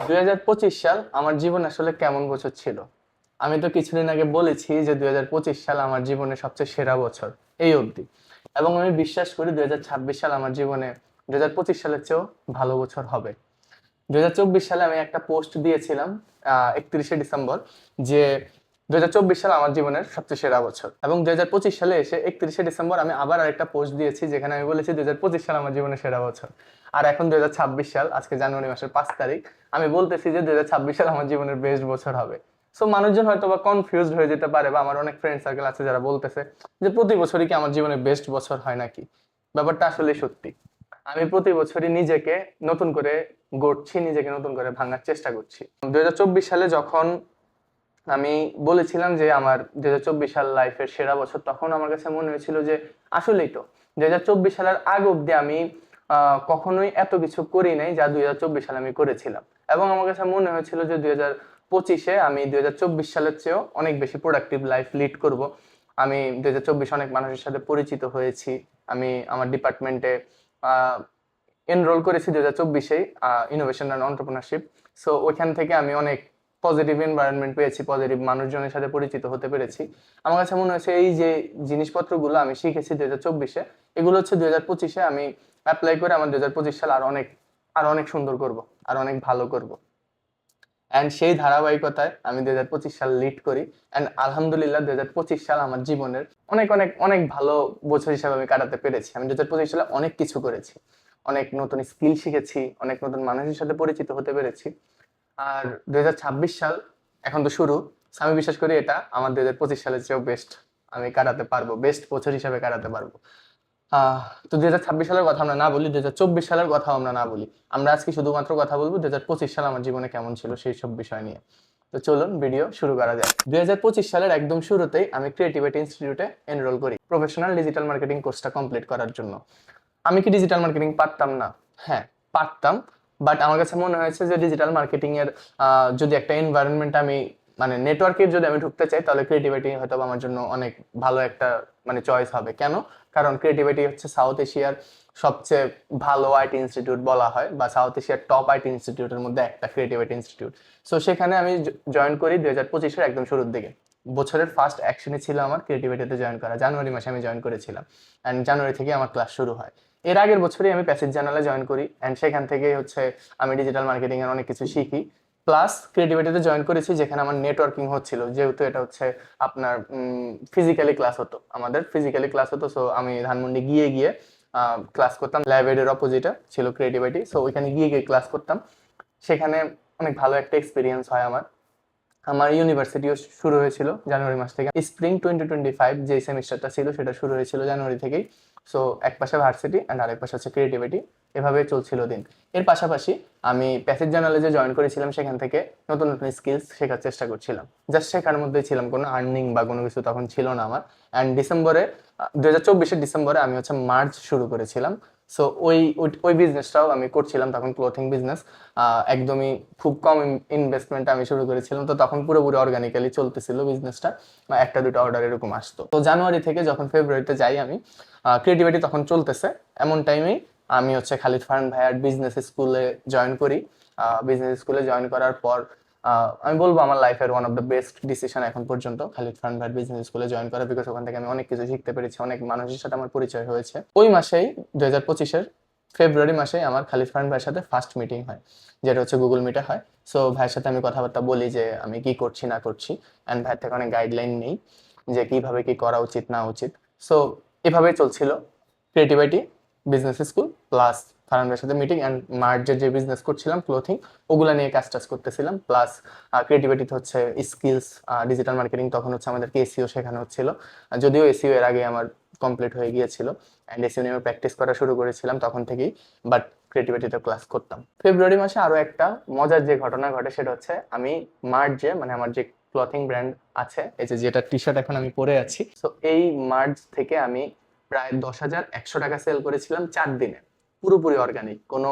2025 সাল আমার জীবন আসলে কেমন বছর ছিল। আমি তো কিছুদিন আগে বলেছি যে 2025 সাল আমার জীবনের সবচেয়ে সেরা বছর এই অবধি, এবং আমি বিশ্বাস করি 2026 সাল আমার জীবনে 2025 সালের চেয়েও ভালো বছর হবে। 2024 সালে আমি একটা পোস্ট দিয়েছিলাম 31শে ডিসেম্বর, যে 2024 সাল আমার জীবনের সবচেয়ে সেরা বছর, এবং 2025 সালে এসে 31শে ডিসেম্বর আমি আবার আরেকটা পোস্ট দিয়েছি যেখানে আমি বলেছি 2025 সাল আমার জীবনের সেরা বছর। আর এখন 2026 সাল, আজকে জানুয়ারি মাসের 5 তারিখ, আমি বলতেছি যে 2026 সাল আমার জীবনের বেস্ট বছর হবে। সো মানুষজন হয়তো বা কনফিউজড হয়ে যেতে পারে, বা আমার অনেক ফ্রেন্ড সার্কেল আছে যারা বলতেছে যে প্রতি বছরই কি আমার জীবনের বেস্ট বছর হয় নাকি। ব্যাপারটা আসলে সত্যি। আমি প্রতি বছরই নিজেকে নতুন করে গড়ছি, নিজেকে নতুন করে ভাঙার চেষ্টা করছি। 2024 সালে যখন আমি বলেছিলাম যে আমার 2024 সাল লাইফের সেরা বছর, তখন আমার কাছে মনে হয়েছিল যে আসলেই তো 2024 সালের আগ অব্দি আমি কখনোই এত কিছু করি নাই যা 2024 সালে আমি করেছিলাম। এবং আমার কাছে মনে হয়েছিল যে 2025-এ আমি 2024 সালের চেয়েও অনেক বেশি প্রোডাক্টিভ লাইফ লিড করব। আমি 2024 অনেক মানুষের সাথে পরিচিত হয়েছি। আমি আমার ডিপার্টমেন্টে এনরোল করেছি 2024-এই, ইনোভেশন অ্যান্ড এন্টারপ্রেনারশিপ। সো ওইখান থেকে আমি অনেক পজিটিভ এনভায়রনমেন্ট পেয়েছি, পজিটিভ মানুষজনের সাথে পরিচিত হতে পেরেছি। আমার কাছে মনে হয়েছে এই যে জিনিসপত্রগুলো আমি শিখেছি 2024-এ, এগুলো হচ্ছে 2025-এ আমি অ্যাপ্লাই করে আমার 2025 সাল আরো অনেক সুন্দর করব, আরো অনেক ভালো করব। অ্যান্ড সেই ধারাবাহিকতায় আমি 2025 সাল লিড করি। অ্যান্ড আলহামদুলিল্লাহ 2025 সাল আমার জীবনের অনেক অনেক অনেক ভালো বছর হিসাবে আমি কাটাতে পেরেছি। আমি 2025 সালে অনেক কিছু করেছি, অনেক নতুন স্কিল শিখেছি, অনেক নতুন মানুষের সাথে পরিচিত হতে পেরেছি। আর 2026 সাল এখন তো শুরু। আমি বিশ্বাস করি এটা আমার 2025 সালের চেয়েও বেস্ট আমি কাটাতে পারবো, বেস্ট বছর হিসাবে কাটাতে পারবো। আহ তো 2026 সালের কথা আমরা না বলি, 2024 সালের কথা আমরা না বলি। আমরা আজকে শুধুমাত্র কথা বলবো 2025 সাল আমার জীবনে কেমন ছিল সেই সব বিষয় নিয়ে। তো চলুন ভিডিও শুরু করা যায়। 2025 সালের একদম শুরুতেই আমি ক্রিয়েটিভিটি ইনস্টিটিউটে এনরোল করি প্রফেশনাল ডিজিটাল মার্কেটিং কোর্সটা কমপ্লিট করার জন্য। আমি কি ডিজিটাল মার্কেটিং পারতাম না? হ্যাঁ, পারতাম। বাট আমার কাছে মনে হয়েছে যে ডিজিটাল মার্কেটিং এর যদি একটা এনভায়রনমেন্ট আমি, মানে নেটওয়ার্কের যদি আমি ঢুকতে চাই, তাহলে ক্রিয়েটিভিটি হয়তো আমার জন্য অনেক ভালো একটা মানে চয়েস হবে। কেন? কারণ ক্রিয়েটিভিটি হচ্ছে সাউথ এশিয়ার সবচেয়ে ভালো আইটি ইনস্টিটিউট বলা হয়, বা সাউথ এশিয়ার টপ আইটি ইনস্টিটিউটের মধ্যে একটা ক্রিয়েটিভিটি ইনস্টিটিউট। সো সেখানে আমি জয়েন করি 2025-এর একদম শুরুর দিকে। বছরের ফার্স্ট অ্যাকশনই ছিল আমার ক্রিয়েটিভিটিতে জয়েন করা। জানুয়ারি মাসে আমি জয়েন করেছিলাম, অ্যান্ড জানুয়ারি থেকে আমার ক্লাস শুরু হয়। এর আগের বছরই আমি প্যাসেজ জার্নালে জয়েন করি, অ্যান্ড সেখান থেকেই হচ্ছে আমি ডিজিটাল মার্কেটিং এর অনেক কিছু শিখি। প্লাস ক্রিয়েটিভিটিতে জয়েন করেছি যেখানে আমার নেটওয়ার্কিং হচ্ছিল, যেহেতু এটা হচ্ছে আপনার ফিজিক্যালি ক্লাস হতো, আমাদের ফিজিক্যালি ক্লাস হতো। সো আমি ধানমন্ডি গিয়ে গিয়ে ক্লাস করতাম। লাইব্রেরির অপোজিটে ছিল ক্রিয়েটিভিটি, সো ওইখানে গিয়ে গিয়ে ক্লাস করতাম। সেখানে অনেক ভালো একটা এক্সপিরিয়েন্স হয় আমার। আমার ইউনিভার্সিটিও শুরু হয়েছিল জানুয়ারি মাস থেকে। স্প্রিং 2025 যে সেমিস্টারটা ছিল সেটা শুরু হয়েছিল জানুয়ারি থেকেই। সো এক পাশে ভার্সিটি অ্যান্ড আরেক পাশে হচ্ছে ক্রিয়েটিভিটি, এভাবে চলছিল দিন। এর পাশাপাশি আমি প্যাসেজ জার্নালে যে জয়েন করেছিলাম সেখান থেকে নতুন নতুন স্কিলস শেখার চেষ্টা করছিলাম। জাস্ট শেখার মধ্যেই ছিলাম, কোনো আর্নিং বা কোনো কিছু তখন ছিল না আমার। অ্যান্ড ডিসেম্বরে 2024-এর ডিসেম্বরে আমি হচ্ছে মার্চ শুরু করেছিলাম। সো ওই বিজনেসটাও আমি করছিলাম তখন, ক্লোথিং বিজনেস। একদমই খুব কম ইনভেস্টমেন্ট আমি শুরু করেছিলাম, তো তখন পুরোপুরি অর্গানিক্যালি চলতেছিল বিজনেসটা, একটা দুটো অর্ডার এরকম আসতো। তো জানুয়ারি থেকে যখন ফেব্রুয়ারিতে যাই আমি, ক্রিয়েটিভিটি তখন চলতেছে, এমন টাইমেই আমি হচ্ছে খালিদ ফারহান ভাইয়ার বিজনেস স্কুলে জয়েন করি। বিজনেস স্কুলে জয়েন করার পর আমি বলবো আমার লাইফের one of the best decision এখন পর্যন্ত খালিদ ফারহান ভাইয়ার বিজনেস স্কুলে জয়েন করা, বিকজ ওখান থেকে আমি অনেক কিছু শিখতে পেরেছি, অনেক মানুষের সাথে আমার পরিচয় হয়েছে। ওই মাসেই 2025-এর ফেব্রুয়ারি মাসে আমার খালিদ ফারহান ভাইয়ের সাথে ফার্স্ট মিটিং হয়, যেটা হচ্ছে গুগল মিটে হয়। সো ভাইয়ের সাথে আমি কথাবার্তা বলি যে আমি কি করছি না করছি, অ্যান্ড ভাইয়ের থেকে অনেক গাইডলাইন নেই যে কিভাবে কি করা উচিত না উচিত। সো এভাবেই চলছিল creativity, business school plus Farhan ভাইয়ের সাথে মিটিং, অ্যান্ড মার্চের যে বিজনেস করছিলাম ক্লোথিং, ওগুলা নিয়ে কাজ টাজ করতেছিলাম। প্লাস ক্রিয়েটিভিটিতে হচ্ছে স্কিলস, ডিজিটাল মার্কেটিং, তখন হচ্ছে আমাদেরকে এসিও শেখানো হচ্ছিল। যদিও এসিও এর আগে আমার কমপ্লিট হয়ে গিয়েছিল, অ্যান্ড এসিও নিয়ে প্র্যাকটিস করা শুরু করেছিলাম তখন থেকেই। বাট ক্রিয়েটিভিটিতে ক্লাস করতাম। ফেব্রুয়ারি মাসে আরো একটা মজার যে ঘটনা ঘটে সেটা হচ্ছে আমি মার্চে, মানে আমার যে ক্লথিং ব্র্যান্ড আছে, এই যে যেটা টি শার্ট এখন আমি পরে আছি, তো এই মার্চ থেকে আমি প্রায় 10,100 টাকা সেল করেছিলাম 4 দিনে, পুরোপুরি অর্গানিক। কোনো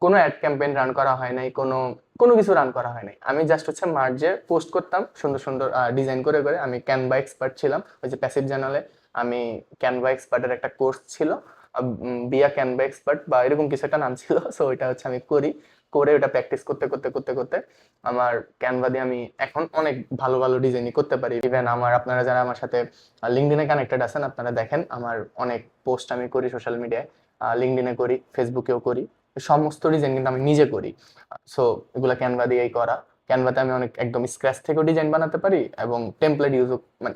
কোনো অ্যাড ক্যাম্পেইন রান করা হয় নাই, কোনো কোনো কিছু রান করা হয় নাই। আমি জাস্ট হচ্ছে মার্চে পোস্ট করতাম সুন্দর সুন্দর ডিজাইন করে করে। আমি ক্যানভা এক্সপার্ট ছিলাম, ওই যে প্যাসিভ জার্নালে আমি ক্যানভা এক্সপার্টের একটা কোর্স ছিল, বিয়া ক্যানভা এক্সপার্ট বা এরকম কিছু একটা নাম ছিল। সো ওইটা হচ্ছে আমি করি। করে ওটা প্র্যাকটিস করতে করতে করতে করতে আমার ক্যানভা দিয়ে আমি এখন অনেক ভালো ভালো ডিজাইনই করতে পারি। ইভেন আপনারা যারা আমার সাথে লিঙ্কডইনে কানেক্টেড আছেন, আপনারা দেখেন আমার অনেক পোস্ট আমি করি সোশ্যাল মিডিয়ায়, লিঙ্কডইনে করি, ফেসবুকেও করি। সমস্ত ডিজাইন কিন্তু আমি নিজে করি। সো এগুলা ক্যানভা দিয়েই করা। ক্যানভাতে আমি অনেক একদম স্ক্র্যাচ থেকেও ডিজাইন বানাতে পারি এবং টেমপ্লেট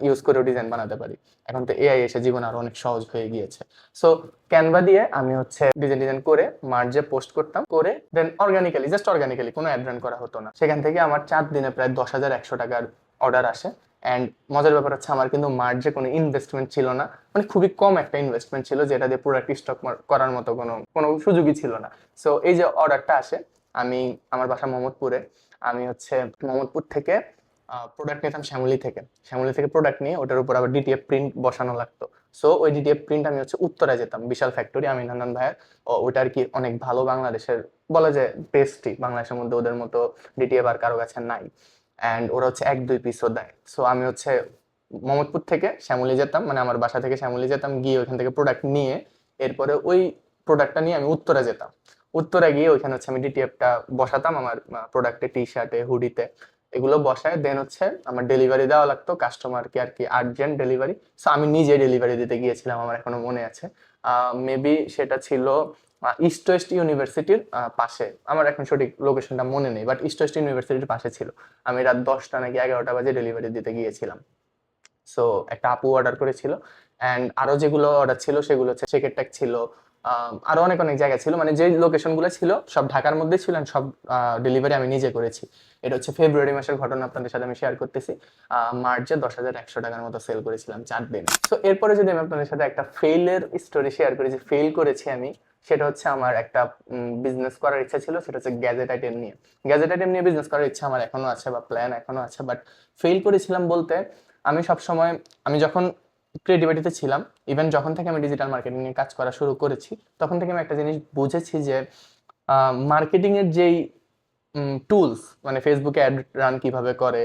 ইউজ করেও ডিজাইন বানাতে পারি। এখন তো এআই এসে জীবন আরো অনেক সহজ হয়ে গিয়েছে। সো ক্যানভা দিয়ে আমি ডিজাইন করে মার্জে পোস্ট করতাম, করে দেন অর্গানিক্যালি কোনো অ্যাড রান করা হতো না। সেখান থেকে আমার 4 দিনে প্রায় 10,100 টাকার অর্ডার আসে। অ্যান্ড মজার ব্যাপার হচ্ছে আমার কিন্তু মার্জে কোনো ইনভেস্টমেন্ট ছিল না, মানে খুবই কম একটা ইনভেস্টমেন্ট ছিল যেটা দিয়ে প্রোডাক্ট স্টক করার মতো কোনো সুযোগই ছিল না। সো এই যে অর্ডারটা আসে, আমি আমার বাসা মোহাম্মদপুরে, আমি মোহাম্মদপুর থেকে প্রোডাক্ট নিতাম শ্যামলী থেকে প্রোডাক্ট নিয়ে ওটার উপর আবার ডিটিএফ প্রিন্ট বসানো লাগতো। সো ওই ডিটিএফ প্রিন্ট আমি উত্তরায় যেতাম, বিশাল ফ্যাক্টরি, আমি নান্দান ভাইয়ের, ওইটা আর কি অনেক ভালো, বাংলাদেশের বলা যায় বেস্টই, বাংলাদেশের মধ্যে ওদের মতো ডিটিএফ আর কারো কাছে নাই। অ্যান্ড ওরা 1-2 পিসও দেয়। সো আমি মোহাম্মদপুর থেকে শ্যামলী যেতাম, মানে আমার বাসা থেকে শ্যামলী যেতাম, গিয়ে ওইখান থেকে প্রোডাক্ট নিয়ে এরপরে ওই প্রোডাক্টটা নিয়ে আমি উত্তরা যেতাম। উত্তরা গিয়ে ওইখানে আমি ডিটিএফটা বসাতাম আমার প্রোডাক্টে, টি শার্টে, হুডিতে, এগুলো বসায় দেন আমার ডেলিভারি দেওয়া লাগতো কাস্টমারকে আর কি, আর্জেন্ট ডেলিভারি। সো আমি নিজে ডেলিভারি দিতে গিয়েছিলাম, আমার এখনো মনে আছে। মেবি সেটা ছিল ইস্ট ওয়েস্ট ইউনিভার্সিটির পাশে, আমার এখন সঠিক লোকেশনটা মনে নেই, বাট ইস্ট ওয়েস্ট ইউনিভার্সিটির পাশে ছিল। আমি রাত 10টা নাকি 11টা বাজে ডেলিভারি দিতে গিয়েছিলাম। সো একটা আপু অর্ডার করেছিল, অ্যান্ড আরো যেগুলো অর্ডার ছিল সেগুলো চেকেরটেক ছিল, আরো অনেক অনেক জায়গা ছিল, মানে যে লোকেশনগুলো ছিল সব ঢাকার মধ্যে ছিল, সব ডেলিভারি আমি নিজে করেছি। এটা ফেব্রুয়ারি মাসের ঘটনা, আপনাদের সাথে আমি শেয়ার করতেছি। মার্চে 10,100 টাকার মতো সেল করেছিলাম 4 দিনে। তো এরপরে যদি আমি আপনাদের সাথে একটা ফেইলের স্টোরি শেয়ার করি, যে ফেল করেছি আমি, সেটা আমার একটা বিজনেস করার ইচ্ছা ছিল, সেটা গ্যাজেট আইটেম নিয়ে। গ্যাজেট আইটেম নিয়ে বিজনেস করার ইচ্ছা আমার এখনো আছে, বা প্ল্যান এখনো আছে, বাট ফেল করেছিলাম বলতে, আমি যখন ক্রিয়েটিভিটিতে ছিলাম, ইভেন যখন থেকে আমি ডিজিটাল মার্কেটিং নিয়ে কাজ করা শুরু করেছি, তখন থেকে আমি একটা জিনিস বুঝেছি যে মার্কেটিং এর যেই টুলস, মানে ফেসবুকে অ্যাড রান কিভাবে করে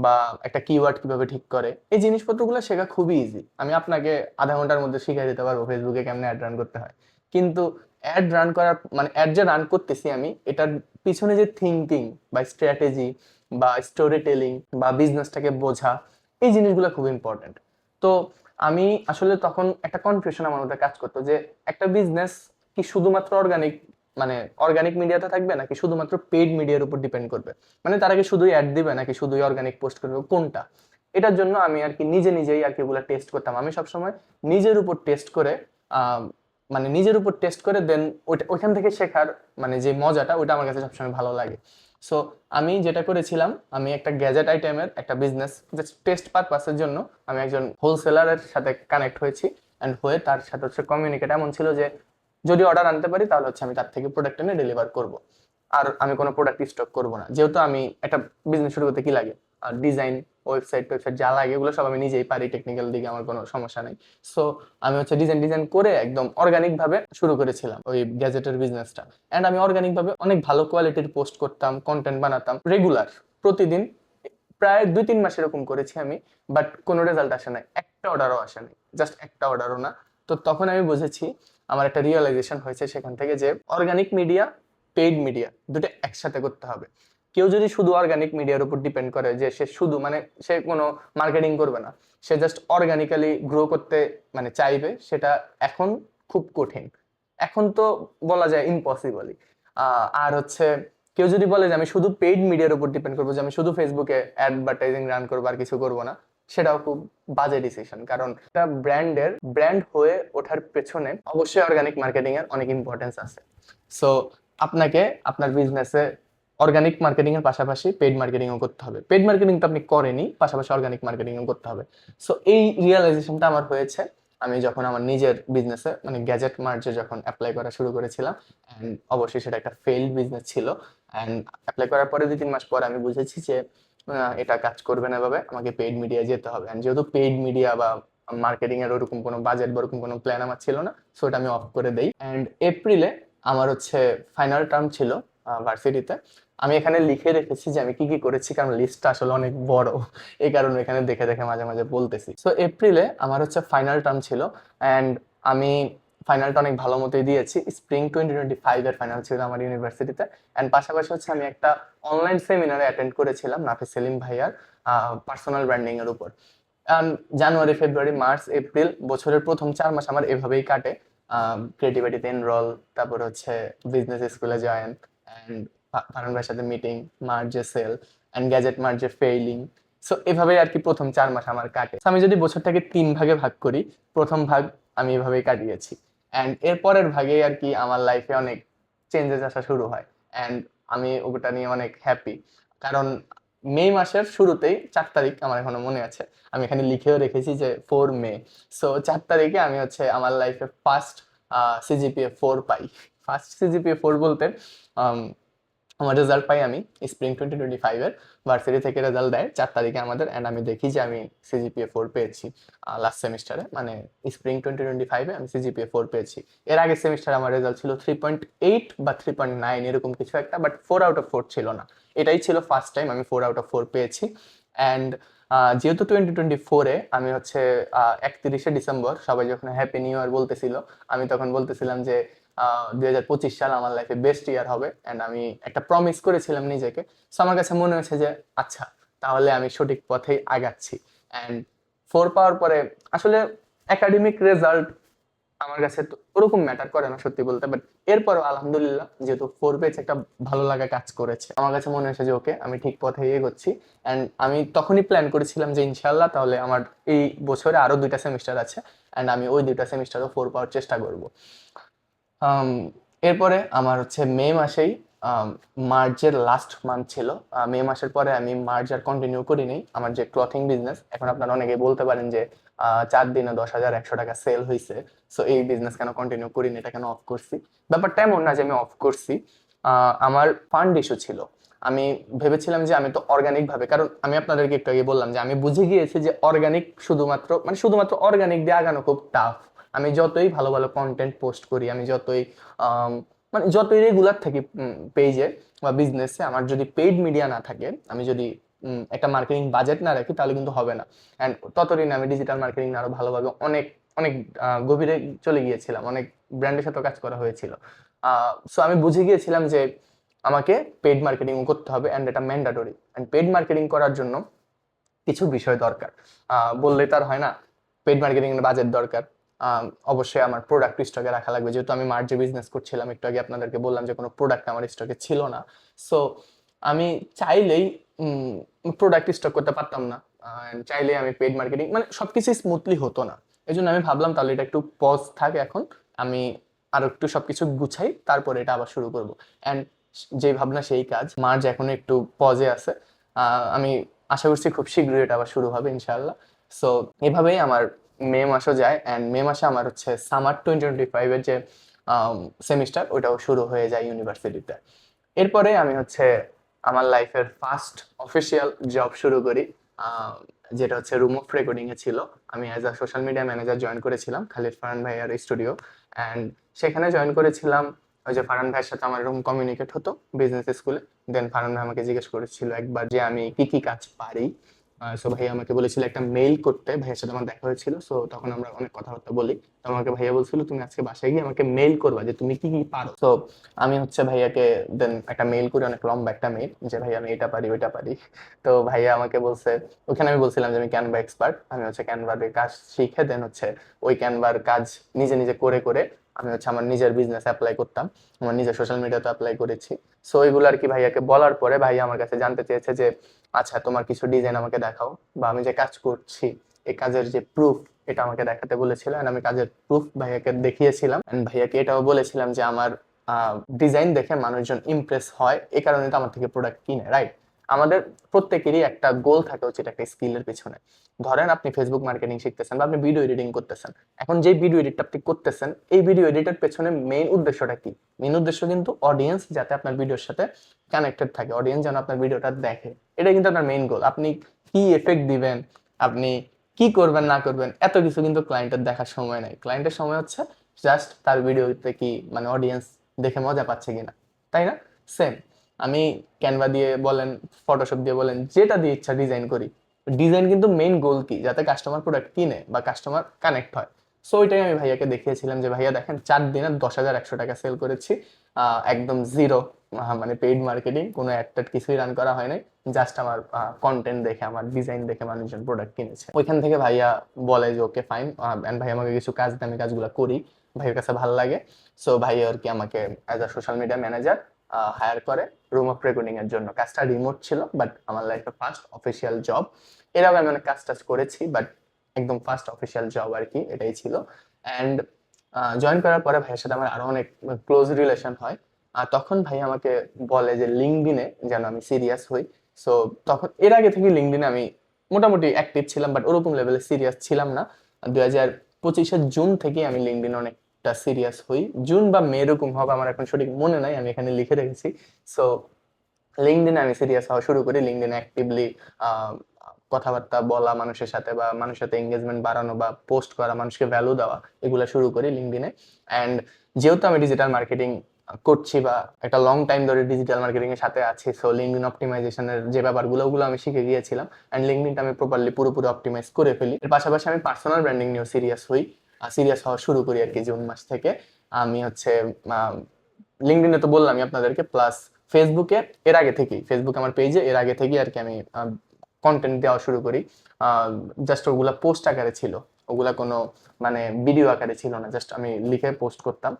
বা একটা কিওয়ার্ড কিভাবে ঠিক করে, এই জিনিসপত্রগুলো শেখা খুবই ইজি। আমি আপনাকে আধা ঘন্টার মধ্যে শিখিয়ে দিতে পারবো ফেসবুকে কেমনে অ্যাড রান করতে হয়। কিন্তু অ্যাড রান করার, মানে অ্যাড যে রান করতেছি আমি, এটার পিছনে যে থিঙ্কিং বা স্ট্র্যাটেজি বা স্টোরি টেলিং বা বিজনেসটাকে বোঝা, এই জিনিসগুলো খুব ইম্পর্টেন্ট। তো আমি আসলে তখন একটা কনফিউশন আমার মধ্যে কাজ করতো যে একটা বিজনেস কি শুধুমাত্র অর্গানিক মিডিয়াতে থাকবে, নাকি শুধুমাত্র পেইড মিডিয়ার উপর ডিপেন্ড করবে, মানে তারা কি শুধুই অ্যাড দিবে নাকি শুধুই অর্গানিক পোস্ট করবে, কোনটা। এটার জন্য আমি আর কি নিজেই আর কি এগুলো টেস্ট করতাম। আমি সবসময় নিজের উপর টেস্ট করে দেন ওইখান থেকে শেখার, মানে যে মজাটা, ওইটা আমার কাছে সবসময় ভালো লাগে। সো আমি যেটা করেছিলাম, আমি একটা গ্যাজেট আইটেমের একটা বিজনেস জাস্ট টেস্ট পারপাসের জন্য আমি একজন হোলসেলারের সাথে কানেক্ট হয়েছি, অ্যান্ড হয়ে তার সাথে কমিউনিকেট এমন ছিল যে যদি অর্ডার আনতে পারি তাহলে আমি তার থেকে প্রোডাক্ট এনে ডেলিভার করব, আর আমি কোনো প্রোডাক্ট স্টক করবো না। যেহেতু আমি একটা বিজনেস শুরু করতে কি লাগে, আর ডিজাইন, ওয়েবসাইট যা লাগে এগুলো সব আমি নিজেই পারি, টেকনিক্যাল দিকে আমার কোনো সমস্যা নেই। সো আমি ডিজাইন করে একদম অর্গানিক ভাবে শুরু করেছিলাম ওই গ্যাজেটের বিজনেসটা। অ্যান্ড আমি অর্গানিক ভাবে অনেক ভালো কোয়ালিটির পোস্ট করতাম, কন্টেন্ট বানাতাম রেগুলার, প্রতিদিন, প্রায় 2-3 মাস এরকম করেছি আমি। বাট কোনো রেজাল্ট আসে নাই, একটা অর্ডারও আসে নাই, জাস্ট একটা অর্ডারও না। তো তখন আমি বুঝেছি, আমার একটা রিয়েলাইজেশন হয়েছে সেখান থেকে, যে অর্গানিক মিডিয়া, পেইড মিডিয়া দুটো একসাথে করতে হবে। কেউ যদি শুধু অর্গানিক মিডিয়ার উপর ডিপেন্ড করে, যে সে শুধু সে কোনো মার্কেটিং করবে না, সে জাস্ট অর্গানিক্যালি গ্রো করতে চাইবে, সেটা এখন খুব কঠিন, এখন তো বলা যায় ইম্পসিবলই। আর কেউ যদি বলে যে আমি শুধু পেইড মিডিয়ার উপর ডিপেন্ড করবো, যে আমি শুধু ফেসবুকে অ্যাডভার্টাইজিং রান করবো আর কিছু করবো না, সেটাও খুব বাজে ডিসিশন। কারণ একটা ব্র্যান্ড হয়ে ওঠার পেছনে অবশ্যই অর্গানিক মার্কেটিং এর অনেক ইম্পর্টেন্স আছে। সো আপনাকে আপনার বিজনেসে অর্গানিক মার্কেটিং এর পাশাপাশি পেইড মার্কেটিং ও করতে হবে। পেইড মার্কেটিং তো আপনি করেনই, পাশাপাশি অর্গানিক মার্কেটিং ও করতে হবে। সো এই রিয়েলাইজেশনটা আমার হয়েছে আমি যখন আমার নিজের বিজনেসে, গ্যাজেট মার্চে যখন অ্যাপ্লাই করা শুরু করেছিলাম। অ্যান্ড অবশ্যই সেটা একটা ফেইল্ড বিজনেস ছিল। অ্যান্ড অ্যাপ্লাই করার পরে 2-3 মাস পরে আমি বুঝেছি যে এটা কাজ করবে না, এভাবে আমাকে পেইড মিডিয়া যেতে হবে। অ্যান্ড যেহেতু পেইড মিডিয়া বা মার্কেটিং এর ওরকম কোনো বাজেট বা ওরকম কোনো প্ল্যান আমার ছিল না, সো এটা আমি অফ করে দেই। অ্যান্ড এপ্রিলে আমার ফাইনাল টার্ম ছিল ভার্সিটিতে। আমি এখানে লিখে রেখেছি যে আমি কি কি করেছি, কারণ লিস্টটা আসলে অনেক বড়, এই কারণে এখানে দেখে দেখে মাঝে মাঝে বলতেছি। সো এপ্রিলে আমার ফাইনাল টার্ম ছিল, অ্যান্ড আমি ফাইনালটা অনেক ভালো মতোই দিয়েছি। স্প্রিং 2025 এর ফাইনাল ছিল আমার ইউনিভার্সিটিতে। অ্যান্ড পাশাপাশি হচ্ছে আমি একটা অনলাইন সেমিনারে অ্যাটেন্ড করেছিলাম নাফিস সেলিম ভাইয়ার পার্সোনাল ব্র্যান্ডিং এর উপর। জানুয়ারি, ফেব্রুয়ারি, মার্চ, এপ্রিল বছরের প্রথম 4 মাস আমার এভাবেই কাটে। ক্রিয়েটিভিটিতে এনরোল, তারপর হচ্ছে বিজনেস স্কুলে জয়েন, অ্যান্ড ফারহান ভাইয়ের সাথে মিটিং, মার্চে সেল, অ্যান্ড গ্যাজেট মার্চে ফেইলিং। সো এভাবেই আর কি প্রথম 4 মাস আমার কাটে। So, আমি যদি বছরটাকে 3 ভাগে ভাগ করি, প্রথম ভাগ আমি এভাবেই কাটিয়েছি। অ্যান্ড এর পরের ভাগেই আর কি আমার লাইফে অনেক চেঞ্জেস আসা শুরু হয়। অ্যান্ড আমি ওটা নিয়ে অনেক হ্যাপি, কারণ মে মাসের শুরুতেই 4 তারিখ আমার এখনো মনে আছে, আমি এখানে লিখেও রেখেছি যে 4 মে। সো 4 তারিখে আমি হচ্ছে আমার লাইফে ফার্স্ট CGPA 4 পাই। ফার্স্ট CGPA 4 বলতে আমার রেজাল্ট পাই আমি স্প্রিং 2025 এর ভার্সিটি থেকে রেজাল্ট দেয় 4 তারিখে আমাদের, অ্যান্ড আমি দেখি যে আমি CGPA 4 পেয়েছি লাস্ট সেমিস্টারে, মানে স্প্রিং 2025 এ আমি CGPA 4 পেয়েছি। এর আগের সেমিস্টারে আমার রেজাল্ট ছিল 3.8 বা 3.9 এরকম কিছু একটা, বাট 4/4 ছিল না। এটাই ছিল ফার্স্ট টাইম আমি 4/4 পেয়েছি। অ্যান্ড যেহেতু 2024-এ আমি হচ্ছে 31শে ডিসেম্বর সবাই যখন হ্যাপি নিউ ইয়ার বলতেছিল, আমি তখন বলতেছিলাম যে 2025 সাল আমার লাইফে বেস্ট ইয়ার হবে। অ্যান্ড আমি একটা প্রমিস করেছিলাম নিজেকে। সো আমার কাছে মনে হয়েছে যে আচ্ছা, তাহলে আমি সঠিক পথেই আগাচ্ছি। অ্যান্ড 4 পাওয়ার পরে আসলে একাডেমিক রেজাল্ট আমার কাছে তো ওরকম ম্যাটার করে না সত্যি বলতে, বাট এরপরও আলহামদুলিল্লাহ যেহেতু 4 পেয়েছে, একটা ভালো লাগা কাজ করেছে। আমার কাছে মনে হয়েছে যে ওকে, আমি ঠিক পথে এগোচ্ছি। অ্যান্ড আমি তখনই প্ল্যান করেছিলাম যে ইনশাল্লাহ তাহলে আমার এই বছরে আরো 2টা সেমিস্টার আছে, অ্যান্ড আমি ওই 2টা সেমিস্টারও 4 পাওয়ার চেষ্টা করব। এরপরে আমার হচ্ছে মে মাসেই মার্চের লাস্ট মান্থ ছিল। মে মাসের পরে আমি মার্চ আর কন্টিনিউ করিনি আমার যে ক্লথিং বিজনেস। এখন আপনারা অনেকেই বলতে পারেন যে 4 দিনে 10,100 টাকা সেল হয়েছে, সো এই বিজনেস কেন কন্টিনিউ করিনি, এটা কেন অফ করছি? ব্যাপারটা এমন না যে আমি অফ করছি, আমার ফান্ড ইস্যু ছিল। আমি ভেবেছিলাম যে আমি তো অর্গানিক ভাবে, কারণ আমি আপনাদেরকে একটু আগে বললাম যে আমি বুঝে গিয়েছি যে অর্গানিক শুধুমাত্র অর্গানিক দিয়ে আগানো খুব টাফ। আমি যতই ভালো ভালো কন্টেন্ট পোস্ট করি, আমি যতই যতই রেগুলার থাকি পেজে বা বিজনেসে, আমার যদি পেইড মিডিয়া না থাকে, আমি যদি একটা মার্কেটিং বাজেট না রাখি, তাহলে কিন্তু হবে না। অ্যান্ড ততদিন আমি ডিজিটাল মার্কেটিং আরো ভালোভাবে অনেক অনেক গভীরে চলে গিয়েছিলাম, অনেক ব্র্যান্ডের সাথে কাজ করা হয়েছিল। সো আমি বুঝে গিয়েছিলাম যে আমাকে পেইড মার্কেটিং করতে হবে, অ্যান্ড এটা ম্যান্ডেটরি। অ্যান্ড পেইড মার্কেটিং করার জন্য কিছু বিষয় দরকার, বললেই তার হয় না। পেইড মার্কেটিং এর বাজেট দরকার, অবশ্যই আমার প্রোডাক্ট স্টকে রাখা লাগবে, যেহেতু আমি মার্চে বিজনেস করছিলাম, একটু আগে আপনাদেরকে বললাম যে কোনো প্রোডাক্ট আমার স্টকে ছিল না। সো আমি চাইলেই প্রোডাক্ট স্টক করতে পারতাম না, চাইলেই আমি পেইড মার্কেটিং সবকিছু স্মুথলি হতো না। এই জন্য আমি ভাবলাম তাহলে এটা একটু পজ থাকে, এখন আমি আরো একটু সবকিছু গুছাই, তারপরে এটা আবার শুরু করবো। অ্যান্ড যে ভাবনা সেই কাজ, মার্চ এখন একটু পজে আছে। আমি আশা করছি খুব শীঘ্রই এটা আবার শুরু হবে ইনশাআল্লাহ। সো এভাবেই আমার মে মাসও যায়, অ্যান্ড মে মাসে আমার হচ্ছে সামার 2025 এর যে সেমিস্টার, ওটাও শুরু হয়ে যায় ইউনিভার্সিটিতে। এরপরে আমি হচ্ছে আমার লাইফের ফার্স্ট অফিসিয়াল জব শুরু করি, যেটা হচ্ছে রুম অফ রেকর্ডিং এ ছিল। আমি as a social media manager join করেছিলাম খালিদ ফারহান ভাইয়ার স্টুডিও। অ্যান্ড সেখানে জয়েন করেছিলাম, ওই যে ফারহান ভাইয়ের সাথে আমার এরকম কমিউনিকেট হতো বিজনেস স্কুলে। দেন ফারহান ভাই আমাকে জিজ্ঞেস করেছিল একবার যে আমি কি কি কাজ পারি। সো ভাইয়া আমাকে বলেছিল একটা মেইল করতে, ভাইয়ের সাথে আমার দেখা হয়েছিল, সো তখন আমরা অনেক কথাবার্তা বলি। তো আমাকে ভাইয়া বলছিল তুমি আজকে বাসায় গিয়ে আমাকে মেইল করবা যে তুমি কি কি পারো। তো আমি হচ্ছে ভাইয়াকে দেন একটা মেইল করি, অনেক লম্বা একটা মেইল, যে ভাইয়া আমি এটা পারি ওইটা পারি। তো ভাইয়া আমাকে বলছে, ওখানে আমি বলছিলাম যে আমি ক্যানভা এক্সপার্ট, আমি হচ্ছে ক্যানভার কাজ শিখে দেন হচ্ছে ওই ক্যানভার কাজ নিজে নিজে করে করে আমি হচ্ছে আমার নিজের বিজনেস অ্যাপ্লাই করতাম, আমার নিজের সোশ্যাল মিডিয়াতে অ্যাপ্লাই করেছি। সো এগুলো আর কি ভাইয়াকে বলার পরে ভাইয়া আমার কাছে জানতে চেয়েছে যে আচ্ছা তোমার কিছু ডিজাইন আমাকে দেখাও, বা আমি যে কাজ করছি এই কাজের যে প্রুফ, এটা আমাকে দেখাতে বলেছিল। And আমি কাজের প্রুফ ভাইয়াকে দেখিয়েছিলাম, এন্ড ভাইয়াকে এটাও বলেছিলাম যে আমার ডিজাইন দেখে মানুষজন ইমপ্রেস হয়, এই কারণে তো আমার থেকে প্রোডাক্ট কিনে, রাইট? আমাদের প্রত্যেকেরই একটা গোল থাকে হচ্ছে একটা স্কিলের পিছনে। ধরেন আপনি ফেসবুক মার্কেটিং শিখতেছেন বা আপনি ভিডিও এডিটিং করতেছেন, এখন যে ভিডিও এডিটটা আপনি করতেছেন, এই ভিডিও এডিটের পেছনে মেইন উদ্দেশ্যটা কি? মেইন উদ্দেশ্য কিন্তু অডিয়েন্স যাতে আপনার ভিডিওর সাথে কানেক্টেড থাকে, অডিয়েন্স যেন আপনার ভিডিওটা দেখে, এটা কিন্তু আপনার মেইন গোল। আপনি কি এফেক্ট দিবেন, আপনি কি করবেন না করবেন, এত কিছু কিন্তু ক্লায়েন্টের দেখার সময় নাই। ক্লায়েন্টের সময় হচ্ছে জাস্ট তার ভিডিওতে কি অডিয়েন্স দেখে মজা পাচ্ছে কিনা, তাই না? সেম আমি ক্যানভা দিয়ে বলেন, ফটোশপ দিয়ে বলেন, যেটা দিয়ে ইচ্ছা ডিজাইন করি, ডিজাইন কিন্তু মেইন গোল কি? যাতে কাস্টমার প্রোডাক্ট কিনে বা কাস্টমার কানেক্ট হয়। সো ওইটাই আমি ভাইয়াকে দেখিয়েছিলাম যে ভাইয়া দেখেন 4 দিনে 10,100 টাকা সেল করেছি, একদম জিরো, মানে পেইড মার্কেটিং, কোনো অ্যাড কিছুই রান করা হয় নাই, জাস্ট আমার কন্টেন্ট দেখে, আমার ডিজাইন দেখে মানুষজন প্রোডাক্ট কিনেছে। ওইখান থেকে ভাইয়া বলে যে ওকে ফাইন, অ্যান্ড ভাই আমাকে কিছু কাজ দেয়, আমি কাজগুলো করি, ভাইয়ের কাছে ভালো লাগে। সো ভাই আর কি আমাকে as a social media manager hire করে রুম অফ রেকর্ডিং এর জন্য। কাজটা রিমোট ছিল, বাট আমার লাইফে ফার্স্ট অফিসিয়াল জব। এর আগে আমি অনেক কাজ টাজ করেছি, বাট একদম ফার্স্ট অফিসিয়াল জব আর কি এটাই ছিল। অ্যান্ড জয়েন করার পরে ভাইয়ের সাথে আমার আরো অনেক ক্লোজ রিলেশন হয়। আর তখন ভাই আমাকে বলে যে লিঙ্কডইনে যেন আমি সিরিয়াস হই। সো তখন এর আগে থেকে লিঙ্কডইনে আমি মোটামুটি অ্যাক্টিভ ছিলাম, বাট ওরকম লেভেলে সিরিয়াস ছিলাম না। 2025-এর জুন থেকে আমি লিঙ্কডইনে অনেকটা সিরিয়াস হই, জুন বা মে এরকম হবে, আমার এখন সঠিক মনে নাই, আমি এখানে লিখে রেখেছি। সো লিঙ্কডইনে আমি সিরিয়াস হওয়া শুরু করি, লিঙ্কডইনে অ্যাক্টিভলি কথাবার্তা বলা মানুষের সাথে, বা মানুষের সাথে এঙ্গেজমেন্ট বাড়ানো, বা পোস্ট করা, মানুষকে ভ্যালু দেওয়া, এগুলো শুরু করি লিঙ্কডইনে। অ্যান্ড যেহেতু আমি ডিজিটাল মার্কেটিং করছি, বা একটা লং টাইম ধরে ডিজিটাল মার্কেটিং এর সাথে আছি, সো লিঙ্কডইন অপটিমাইজেশনের যে ব্যাপারগুলো ওগুলো আমি শিখে গিয়েছিলাম, অ্যান্ড লিঙ্কডইনটা আমি প্রপারলি পুরোপুরি অপটিমাইজ করে ফেলি। এর পাশাপাশি আমি পার্সোনাল ব্র্যান্ডিং নিয়েও সিরিয়াস হই, সিরিয়াস হওয়া শুরু করি আর কি জুন মাস থেকে। আমি হচ্ছে লিঙ্কডইনে তো বললামই আপনাদেরকে, প্লাস ফেসবুকে এর আগে থেকেই, ফেসবুক আমার পেজে এর আগে থেকেই আর কি আমি কন্টেন্ট দেওয়া শুরু করি। জাস্ট ওগুলা পোস্ট আকারে ছিল, ওগুলা কোনো মানে ভিডিও আকারে ছিল না, জাস্ট আমি লিখে পোস্ট করতাম,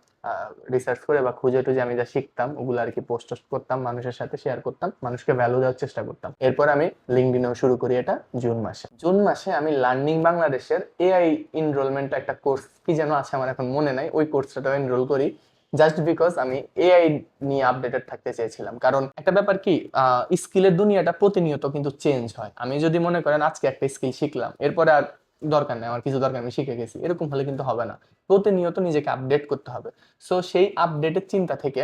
রিসার্চ করে বা খুঁজে টুজে আমি যা শিখতাম ওগুলো আর কি পোস্ট করতাম, মানুষের সাথে শেয়ার করতাম, মানুষকে ভ্যালু দেওয়ার চেষ্টা করতাম। এরপর আমি লিঙ্কডইনেও শুরু করি এটা জুন মাসে। জুন মাসে আমি লার্নিং বাংলাদেশের এআই এনরোলমেন্ট একটা কোর্স কি যেন আছে আমার এখন মনে নাই, ওই কোর্সটাও এনরোল করি, জাস্ট বিকজ আমি এআই নিয়ে আপডেটেড থাকতে চেয়েছিলাম। কারণ একটা ব্যাপার কি, স্কিলের দুনিয়াটা প্রতিনিয়ত কিন্তু চেঞ্জ হয়। আমি যদি মনে করেন আজকে একটা স্কিল শিখলাম, এরপরে আর দরকার নেই, আমার কিছু দরকার, আমি শিখে গেছি, এরকম হলে কিন্তু হবে না, প্রতিনিয়ত নিজেকে আপডেট করতে হবে। সো সেই আপডেটের চিন্তা থেকে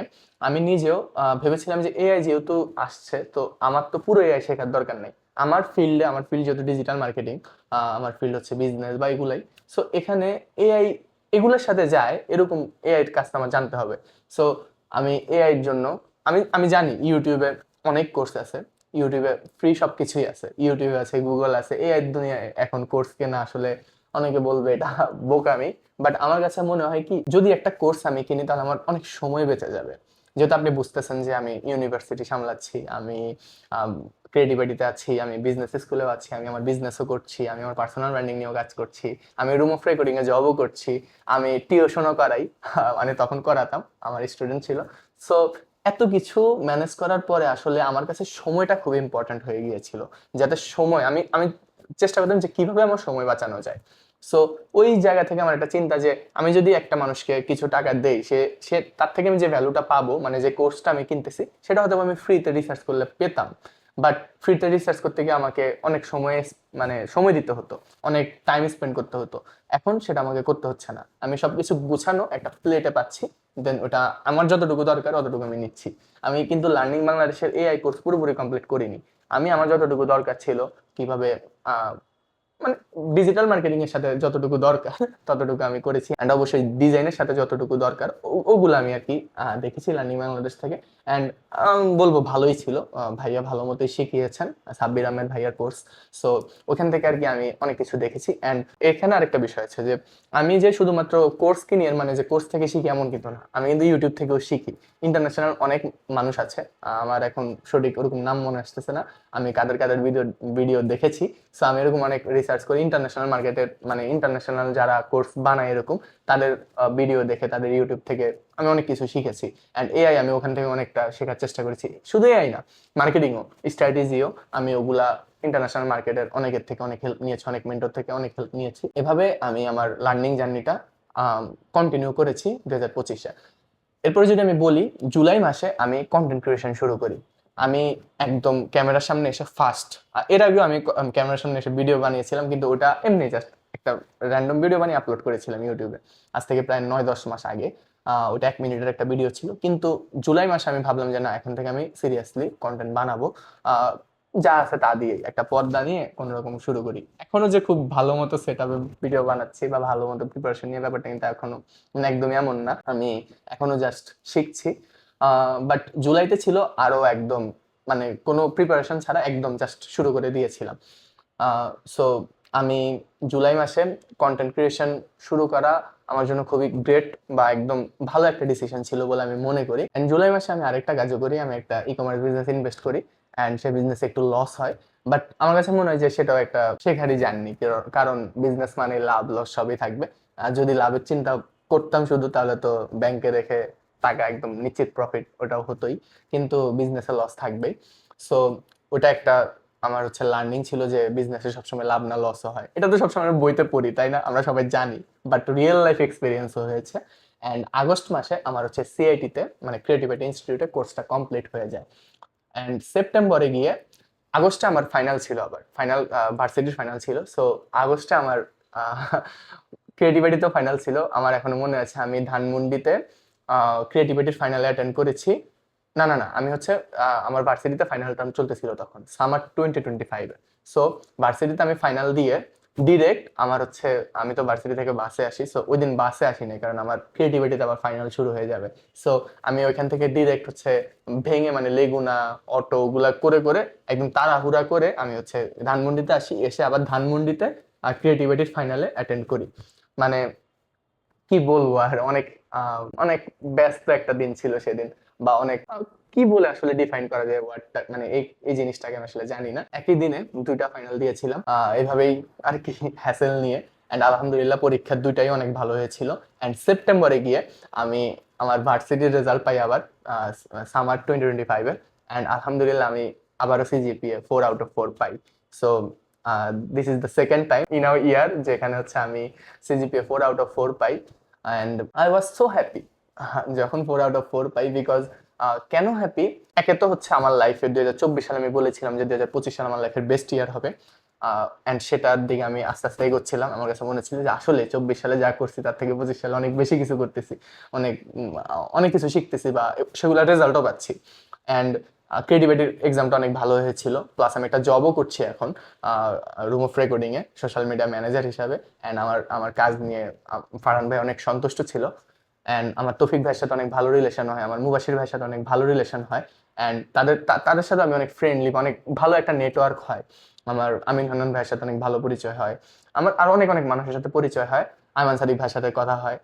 আমি নিজেও ভেবেছিলাম যে এআই যেহেতু আসছে, তো আমার তো পুরো এআই শেখার দরকার নেই। আমার ফিল্ডে, আমার ফিল্ড যেহেতু ডিজিটাল মার্কেটিং, আমার ফিল্ড হচ্ছে বিজনেস বা এগুলাই, সো এখানে এআই এগুলোর সাথে যায়, এরকম এআই এর কাজটা আমার জানতে হবে। সো আমি এআই এর জন্য, আমি আমি জানি ইউটিউবে অনেক কোর্স আছে, ইউটিউবে ফ্রি সব কিছুই আছে, ইউটিউবে আছে, গুগল আছে, এআই দুনিয়ায় এখন কোর্স কেনা আসলে অনেকে বলবে এটা বোকামি, বাট আমার কাছে মনে হয় কি, যদি একটা কোর্স আমি কিনি তাহলে আমার অনেক সময় বেঁচে যাবে। যেহেতু আপনি বুঝতেছেন যে আমি ইউনিভার্সিটি সামলাচ্ছি, আমি ক্রিয়েটিভিটিতে আছি, আমি বিজনেস স্কুলেও আছি, আমি আমার বিজনেসও করছি, আমি আমার পার্সোনাল ব্র্যান্ডিং নিয়েও কাজ করছি, আমি রুম অফ রেকর্ডিং এ জবও করছি, আমি টিউশনও করাই, মানে তখন করাতাম, আমার স্টুডেন্ট ছিল। সো এত কিছু ম্যানেজ করার পরে আসলে আমার কাছে সময়টা খুব ইম্পর্ট্যান্ট হয়ে গিয়েছিল, যাতে সময় আমি আমি চেষ্টা করতাম যে কিভাবে আমার সময় বাঁচানো যায়। সো ওই জায়গা থেকে আমার একটা চিন্তা যে আমি যদি একটা মানুষকে কিছু টাকা দেই, সে সে তার থেকে আমি যে ভ্যালুটা পাবো, মানে যে কোর্সটা আমি কিনতেছি, সেটা হয়তো আমি ফ্রিতে রিসার্চ করলে পেতাম, বাট ফ্রিতে রিসার্চ করতে গিয়ে আমাকে অনেক সময়, মানে সময় দিতে হতো, অনেক টাইম স্পেন্ড করতে হতো। এখন সেটা আমাকে করতে হচ্ছে না, আমি সবকিছু গুছানো একটা প্লেটে পাচ্ছি, দেন ওটা আমার যতটুকু দরকার অতটুকু আমি নিচ্ছি। আমি কিন্তু লার্নিং বাংলাদেশের এআই কোর্স পুরোপুরি কমপ্লিট করিনি, আমি আমার যতটুকু দরকার ছিল, কিভাবে মানে ডিজিটাল মার্কেটিং এর সাথে যতটুকু দরকার ততটুকু আমি করেছি, এন্ড অবশ্যই ডিজাইনের সাথে যতটুকু দরকার ওগুলো আমি আর কি দেখেছি লার্নিং বাংলাদেশ থেকে। এন্ড বলবো ভালোই ছিল, ভাইয়া ভালো মতোই শিখিয়েছেন, সাব্বির আহমেদ ভাইয়ার কোর্স। সো ওখান থেকে আর কি আমি অনেক কিছু দেখেছি। এন্ড এখানে আরেকটা বিষয় আছে যে আমি যে শুধুমাত্র কোর্স কিনি, এর মানে যে কোর্স থেকে শিখি এমন কিন্তু না, আমি কিন্তু ইউটিউব থেকেও শিখি। ইন্টারন্যাশনাল অনেক মানুষ আছে, আমার এখন সঠিক ওরকম নাম মনে আসতেছে না, আমি কাদের কাদের ভিডিও ভিডিও দেখেছি। সো আমি এরকম অনেক রিসার্চ করি ইন্টারন্যাশনাল মার্কেটের, মানে ইন্টারন্যাশনাল যারা কোর্স বানায় এরকম, তাদের ভিডিও দেখে, তাদের ইউটিউব থেকে আমি অনেক কিছু শিখেছি। অ্যান্ড এআই আমি ওখান থেকে অনেকটা শেখার চেষ্টা করেছি, শুধু এআই না, মার্কেটিংও, স্ট্র্যাটেজিও, আমি ওগুলা ইন্টারন্যাশনাল মার্কেটের অনেকের থেকে অনেক হেল্প নিয়েছি, অনেক মেন্টর থেকে অনেক হেল্প নিয়েছি। এভাবে আমি আমার লার্নিং জার্নিটা কন্টিনিউ করেছি 2025-এ। এরপরে যদি আমি বলি, জুলাই মাসে আমি কন্টেন্ট ক্রিয়েশন শুরু করি। আমি একদম ক্যামেরার সামনে এসে ফার্স্ট, এর আগেও আমি ক্যামেরার সামনে এসে ভিডিও বানিয়েছিলাম, কিন্তু ওটা এমনি জাস্ট একটা র্যান্ডম ভিডিও বানিয়ে আপলোড করেছিলাম ইউটিউবে, আজ থেকে প্রায় 9-10 মাস আগে। ওটা 1 মিনিটের একটা ভিডিও ছিল, কিন্তু জুলাই মাসে আমি ভাবলাম যে না, এখন থেকে আমি সিরিয়াসলি কন্টেন্ট বানাবো, আহ, যা আছে তা দিয়ে একটা পর্দা নিয়ে কোনো রকম শুরু করি। এখনো যে খুব ভালো মতো সেট আপে ভিডিও বানাচ্ছি বা ভালো মতো প্রিপারেশন নিয়ে, ব্যাপারটা কিন্তু এখনো একদমই এমন না, আমি এখনো জাস্ট শিখছি। বাট জুলাইতে ছিল আরো একদম, মানে কোনো প্রিপারেশন ছাড়া একদম জাস্ট শুরু করে দিয়েছিলাম। সো আমি জুলাই মাসে কন্টেন্ট ক্রিয়েশন শুরু করা আমার জন্য খুবই গ্রেট বা একদম ভালো একটা ডিসিশন ছিল বলে আমি মনে করি। এন্ড জুলাই মাসে আমি আরেকটা কাজও করি, আমি একটা ই কমার্স বিজনেস ইনভেস্ট করি অ্যান্ড সেই বিজনেসে একটু লস হয়, বাট আমার কাছে মনে হয় যে সেটাও একটা শেখারই জার্নি, কারণ বিজনেস মানে লাভ লস সবই থাকবে। আর যদি লাভের চিন্তা করতাম শুধু, তাহলে তো ব্যাংকে রেখে টাকা একদম নিশ্চিত প্রফিট ওটাও হতোই, কিন্তু বিজনেসে লস থাকবেই। সো ওটা একটা আমার লার্নিং ছিল যে বিজনেসে সবসময় লাভ না লসও হয়, এটা তো সবসময় আমরা বইতে পড়ি তাই না, আমরা সবাই জানি, বাট রিয়েল লাইফ এক্সপিরিয়েন্সও হয়েছে। অ্যান্ড আগস্ট মাসে আমার সিআইটিতে মানে ক্রিয়েটিভিটি ইনস্টিটিউটে কোর্সটা কমপ্লিট হয়ে যায়। অ্যান্ড সেপ্টেম্বরে গিয়ে, আগস্টে আমার ফাইনাল ছিল, আবার ফাইনাল ভার্সিটির ফাইনাল ছিল। সো আগস্টে আমার ক্রিয়েটিভিটিতেও ফাইনাল ছিল। আমার এখনো মনে আছে আমি ধানমন্ডিতে ক্রিয়েটিভিটির ফাইনালে অ্যাটেন্ড করেছি। না না না, আমি আমার ভার্সিটিতে ফাইনাল টার্ম চলতেছিল তখন, সামার 2025-এ। সো ভার্সিটিতে আমি ফাইনাল দিয়ে ডিরেক্ট আমার আমি তো ভার্সিটি থেকে বাসে আসি, সো ওই দিন বাসে আসি নাই, কারণ আমার ক্রিয়েটিভিটিতে আবার ফাইনাল শুরু হয়ে যাবে। সো আমি ওইখান থেকে ডিরেক্ট ভেঙে মানে লেগুনা অটো ওগুলা করে করে একদম তাড়াহুড়া করে আমি ধানমন্ডিতে আসি, এসে আবার ধানমন্ডিতে ক্রিয়েটিভিটির ফাইনালে অ্যাটেন্ড করি। মানে কি বলবো আর, অনেক অনেক ব্যস্ত একটা দিন ছিল সেদিন, বা অনেক কি বলে আসলে ডিফাইন করা যায় ওয়ার্ডটা, মানে এই এই জিনিসটাকে আমি আসলে জানি না। একই দিনে দুইটা ফাইনাল দিয়েছিলাম এভাবেই আর কি, হ্যাসেল নিয়ে। অ্যান্ড আলহামদুলিল্লাহ পরীক্ষার দুইটাই অনেক ভালো হয়েছিল। অ্যান্ড সেপ্টেম্বরে গিয়ে আমি আমার ভার্সিটির রেজাল্ট পাই আবার সামার 2025-এর। অ্যান্ড আলহামদুলিল্লাহ আমি আবারও সিজিপিএ 4/4 পাই। So this is the second time in our year যেখানে আমি সিজিপিএ 4/4 পাই। And I was so happy যখন 4/4 পাই, বিকজ কেন হ্যাপি, একে তো আমার লাইফে 2024 সালে আমি বলেছিলাম যে 2025 সাল আমার লাইফের বেস্ট ইয়ার হবে, অ্যান্ড সেটার দিকে আমি আস্তে আস্তে এগোচ্ছিলাম। আমার কাছে মনে ছিল যে আসলে 24 সালে যা করছি তার থেকে 25 সালে অনেক বেশি কিছু করতেছি, অনেক অনেক কিছু শিখতেছি বা সেগুলোর রেজাল্টও পাচ্ছি। অ্যান্ড ক্রিয়েটিভিটির এক্সামটা অনেক ভালো হয়েছিল, প্লাস আমি একটা জবও করছি এখন রুম অফ রেকর্ডিংয়ে সোশ্যাল মিডিয়া ম্যানেজার হিসাবে। অ্যান্ড আমার আমার কাজ নিয়ে ফারহান ভাই অনেক সন্তুষ্ট ছিল। অ্যান্ড আমার তৌফিক ভাইয়ের সাথে অনেক ভালো রিলেশন হয়, আমার মুবাশির ভাইয়ের সাথে অনেক ভালো রিলেশন হয়। অ্যান্ড তাদের সাথে আমি অনেক ফ্রেন্ডলি, অনেক ভালো একটা নেটওয়ার্ক হয়। আমার আমিন হান্নান ভাইয়ের সাথে অনেক ভালো পরিচয় হয়, আমার আরো অনেক অনেক মানুষের সাথে পরিচয় হয়। আয়মান সাদিক ভাইয়ের সাথে কথা হয়,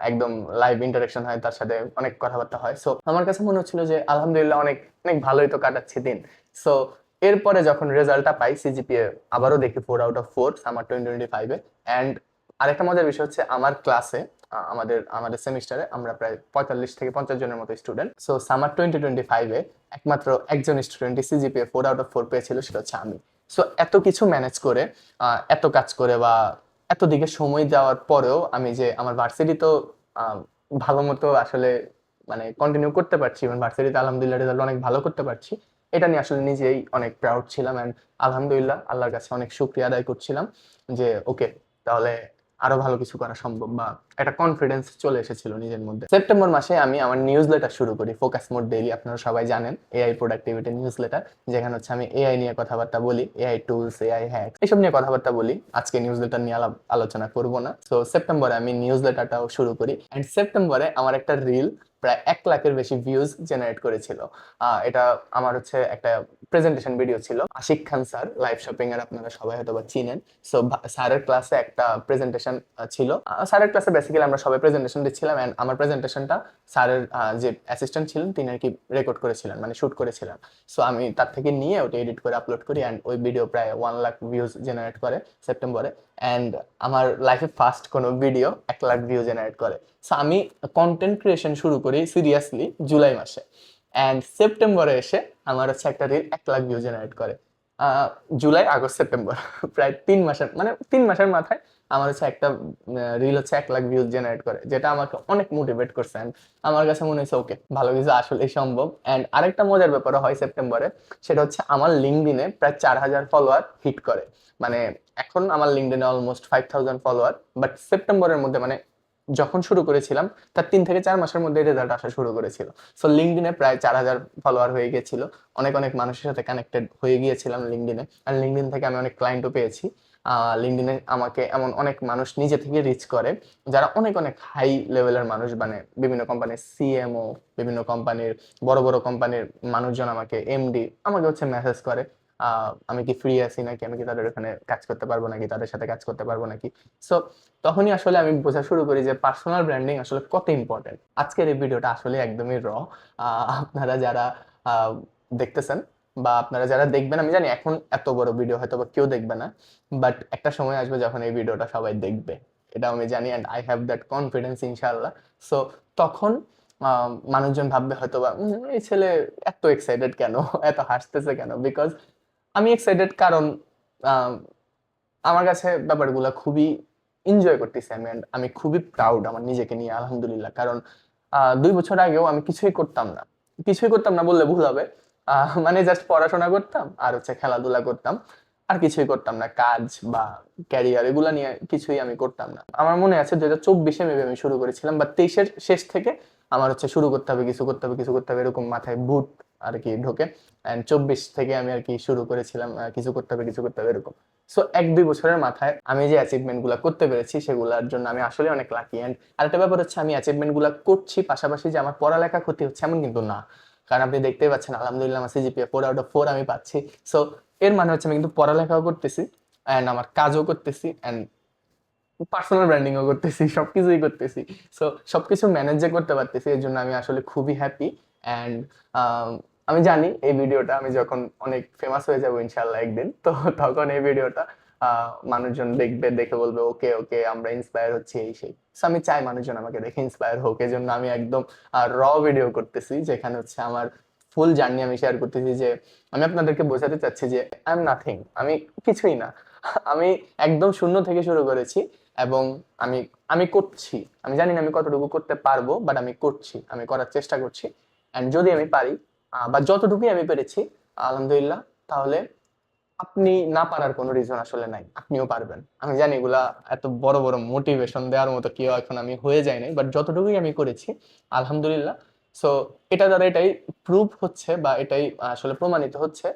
একদম লাইভ ইন্টারাকশন হয়, তার সাথে অনেক কথাবার্তা হয়। সো আমার কাছে মনে হচ্ছিল যে আলহামদুলিল্লাহ অনেক অনেক ভালোই তো কাটাচ্ছি দিন। সো এরপরে যখন রেজাল্টটা পাই সিজিপিএ আবারও দেখি 4/4 সামার 2025-এ। অ্যান্ড আরেকটা মজার বিষয় আমার ক্লাসে আমাদের আমাদের সেমিস্টারে আমরা প্রায় 45 থেকে 50 জনের মতো স্টুডেন্ট। সো সামার 2025-এ একমাত্র একজন স্টুডেন্ট সিজিপিএ 4/4 পেয়েছিল, সেটা আমি। সো এত কিছু ম্যানেজ করে, এত কাজ করে বা এত দিকে সময় দেওয়ার পরেও আমি যে আমার ভার্সিটি তো ভালো মতো আসলে মানে কন্টিনিউ করতে পারছি, এবং ভার্সিটিতে আলহামদুলিল্লাহ রেজাল্ট অনেক ভালো করতে পারছি, এটা নিয়ে আসলে নিজেই অনেক প্রাউড ছিলাম। অ্যান্ড আলহামদুলিল্লাহ আল্লাহর কাছে অনেক শুকরিয়া আদায় করছিলাম যে ওকে, তাহলে আরো ভালো কিছু করা সম্ভব, বা একটা কনফিডেন্স চলে এসেছিল নিজের মধ্যে। সেপ্টেম্বর মাসে আমি আমার নিউজ লেটার শুরু করি, ফোকাস মোড ডেইলি, আপনারা সবাই জানেন এআই প্রোডাক্টিভিটি নিউজ লেটার, যেখানে আমি এআই নিয়ে কথাবার্তা বলি, এআই টুলস, এআই হ্যাক, এসব নিয়ে কথাবার্তা বলি। আজকে নিউজ লেটার নিয়ে আলোচনা করব না। তো সেপ্টেম্বরে আমি নিউজ লেটারটাও শুরু করি। অ্যান্ড সেপ্টেম্বরে আমার একটা রিল প্রায় 1 লাখের বেশি ভিউজ জেনারেট করেছিল। এটা আমার একটা প্রেজেন্টেশন ভিডিও ছিল, আশিক খান স্যার লাইভ শপিং এর, আপনারা সবাই হয়তো বা চিনেন। সো স্যারের ক্লাসে একটা প্রেজেন্টেশন ছিল, স্যারের ক্লাসে বেসিক্যালি আমরা সবাই প্রেজেন্টেশন দিচ্ছিলাম। অ্যান্ড আমার প্রেজেন্টেশনটা স্যারের যে অ্যাসিস্ট্যান্ট ছিলেন তিনি আর কি রেকর্ড করেছিলেন, মানে শুট করেছিলেন। সো আমি তার থেকে নিয়ে ওটা এডিট করে আপলোড করি, অ্যান্ড ওই ভিডিও প্রায় 1 লাখ ভিউজ জেনারেট করে সেপ্টেম্বরে। অ্যান্ড আমার লাইফে ফার্স্ট কোনো ভিডিও 1 লাখ ভিউ জেনারেট করে। সো আমি কন্টেন্ট ক্রিয়েশন শুরু করি সিরিয়াসলি জুলাই মাসে, অ্যান্ড সেপ্টেম্বরে এসে আমার একটা রিল 1 লাখ ভিউ জেনারেট করে। জুলাই আগস্ট সেপ্টেম্বর প্রায় 3 মাসের, মানে 3 মাসের মাথায় আমার একটা রিল 1 লাখ ভিউজ জেনারেট করে, যেটা আমাকে অনেক মোটিভেট করছে। And আমার কাছে মনে হয়েছে ওকে, ভালো কিছু আসলেই সম্ভব। অ্যান্ড আরেকটা মজার ব্যাপারও হয় সেপ্টেম্বরে, সেটা আমার লিঙ্কডইনে প্রায় 4,000 ফলোয়ার হিট করে। মানে এখন আমার লিঙ্কডইনে অলমোস্ট 5,000 ফলোয়ার, বাট সেপ্টেম্বরের মধ্যে মানে যখন শুরু করেছিলাম তার 3 থেকে 4 মাসের মধ্যে রেজাল্ট আসা শুরু করেছিল। সো লিঙ্কডইনে প্রায় 4,000 ফলোয়ার হয়ে গিয়েছিল, অনেক অনেক মানুষের সাথে কানেক্টেড হয়ে গিয়েছিলাম লিঙ্কডইনে। আর লিঙ্কডইন থেকে আমি অনেক ক্লায়েন্টও পেয়েছি। লিঙ্কডইনে আমাকে এমন অনেক মানুষ নিজে থেকে রিচ করে, যারা অনেক অনেক হাই লেভেলের মানুষ, মানে বিভিন্ন কোম্পানির সিএমও, বিভিন্ন কোম্পানির বড় বড় কোম্পানির মানুষজন আমাকে, এমডি আমাকে মেসেজ করে, আমি কি ফ্রি আছি নাকি, আমি কি তাদের ওখানে কাজ করতে পারবো নাকি, তাদের সাথে কাজ করতে পারবো নাকি। সো তখনই আসলে আমি বোঝা শুরু করি যে পার্সোনাল ব্র্যান্ডিং আসলে কত ইম্পর্টেন্ট। আজকের এই ভিডিওটা আসলে একদমই আপনারা যারা আহ, দেখতেছেন বা আপনারা যারা দেখবেন, আমি জানি এখন এত বড় ভিডিও হয়তো বা কেউ দেখবে না, বাট একটা সময় আসবে যখন এই ভিডিওটা সবাই দেখবে, এটা আমি জানি, and I have that confidence ইনশাআল্লাহ। সো তখন মানুষজন ভাববে হয়তো বা এই ছেলে এত এক্সাইটেড কেন, এত হাসতেছে কেন, বিকজ আমি এক্সাইটেড কারণ আহ, আমার কাছে ব্যাপারগুলো খুবই এনজয় করতেছি আমি, and আমি খুবই প্রাউড আমার নিজেকে নিয়ে, আলহামদুলিল্লাহ। কারণ 2 বছর আগেও আমি কিছুই করতাম না, কিছুই করতাম না বললে ভুল হবে, মানে জাস্ট পড়াশোনা করতাম আর হচ্ছে খেলাধুলা করতাম, আর কিছুই করতাম না, কাজ বা ক্যারিয়ার এগুলা নিয়ে কিছুই আমি করতাম না। আমার মনে আছে 2024-এ মেবি আমি শুরু করেছিলাম, বা 23-এর শেষ থেকে আমার হচ্ছে শুরু করতে হবে, কিছু করতে হবে, কিছু করতে হবে, এরকম মাথায় ভূত আর কি ঢোকে। অ্যান্ড 24 থেকে আমি আর কি শুরু করেছিলাম কিছু করতে হবে, কিছু করতে হবে এরকম। সো 1-2 বছরের মাথায় আমি যে অ্যাচিভমেন্ট গুলা করতে পেরেছি সেগুলোর জন্য আমি আসলে অনেক লাকি। অ্যান্ড আরেকটা ব্যাপার হচ্ছে, আমি অ্যাচিভমেন্ট গুলা করছি পাশাপাশি যে আমার পড়ালেখা ক্ষতি হচ্ছে এমন কিন্তু না, কারণ আপনি দেখতেই পাচ্ছেন আলহামদুলিল্লাহ আমার সিজিপিএ 4/4 আমি পাচ্ছি। সো এর মানে হচ্ছে আমি কিন্তু পড়ালেখাও করতেছি, অ্যান্ড আমার কাজও করতেছি, অ্যান্ড পার্সোনাল ব্র্যান্ডিংও করতেছি, সবকিছুই করতেছি। সো সবকিছু ম্যানেজ যে করতে পারতেছি, এর জন্য আমি আসলে খুবই হ্যাপি। অ্যান্ড আমি জানি এই ভিডিওটা আমি যখন অনেক ফেমাস হয়ে যাবো ইনশাল্লাহ একদিন, তো তখন এই ভিডিওটা মানুষজন দেখবে, দেখে বলবে ওকে ওকে আমরা ইন্সপায়ার হচ্ছি এই সেই। So আমি চাই মানুষজন আমাকে দেখে ইন্সপায়ার হোক, এই জন্য আমি একদম ভিডিও করতেছি, যেখানে হচ্ছে আমার ফুল জার্নি আমি শেয়ার করতেছি, যে আমি আপনাদেরকে বোঝাতে চাচ্ছি যে আই এম নাথিং, আমি কিছুই না, আমি একদম শূন্য থেকে শুরু করেছি, এবং আমি আমি করছি, আমি জানি না আমি কতটুকু করতে পারবো, বাট আমি করছি, আমি করার চেষ্টা করছি। অ্যান্ড যদি আমি পারি বা যতটুকুই আমি পেরেছি আলহামদুলিল্লাহ, তাহলে আপনি না পারার কোনো রিজন আসলে নাই, আপনিও পারবেন। আমি জানি এগুলা এত বড় বড় মোটিভেশন দেওয়ার মতো কেউ এখন আমি হয়ে যাই নাই, বাট যতটুকুই আমি করেছি আলহামদুলিল্লাহ। সো এটা দ্বারা এটাই প্রুভ হচ্ছে বা এটাই আসলে প্রমাণিত হচ্ছে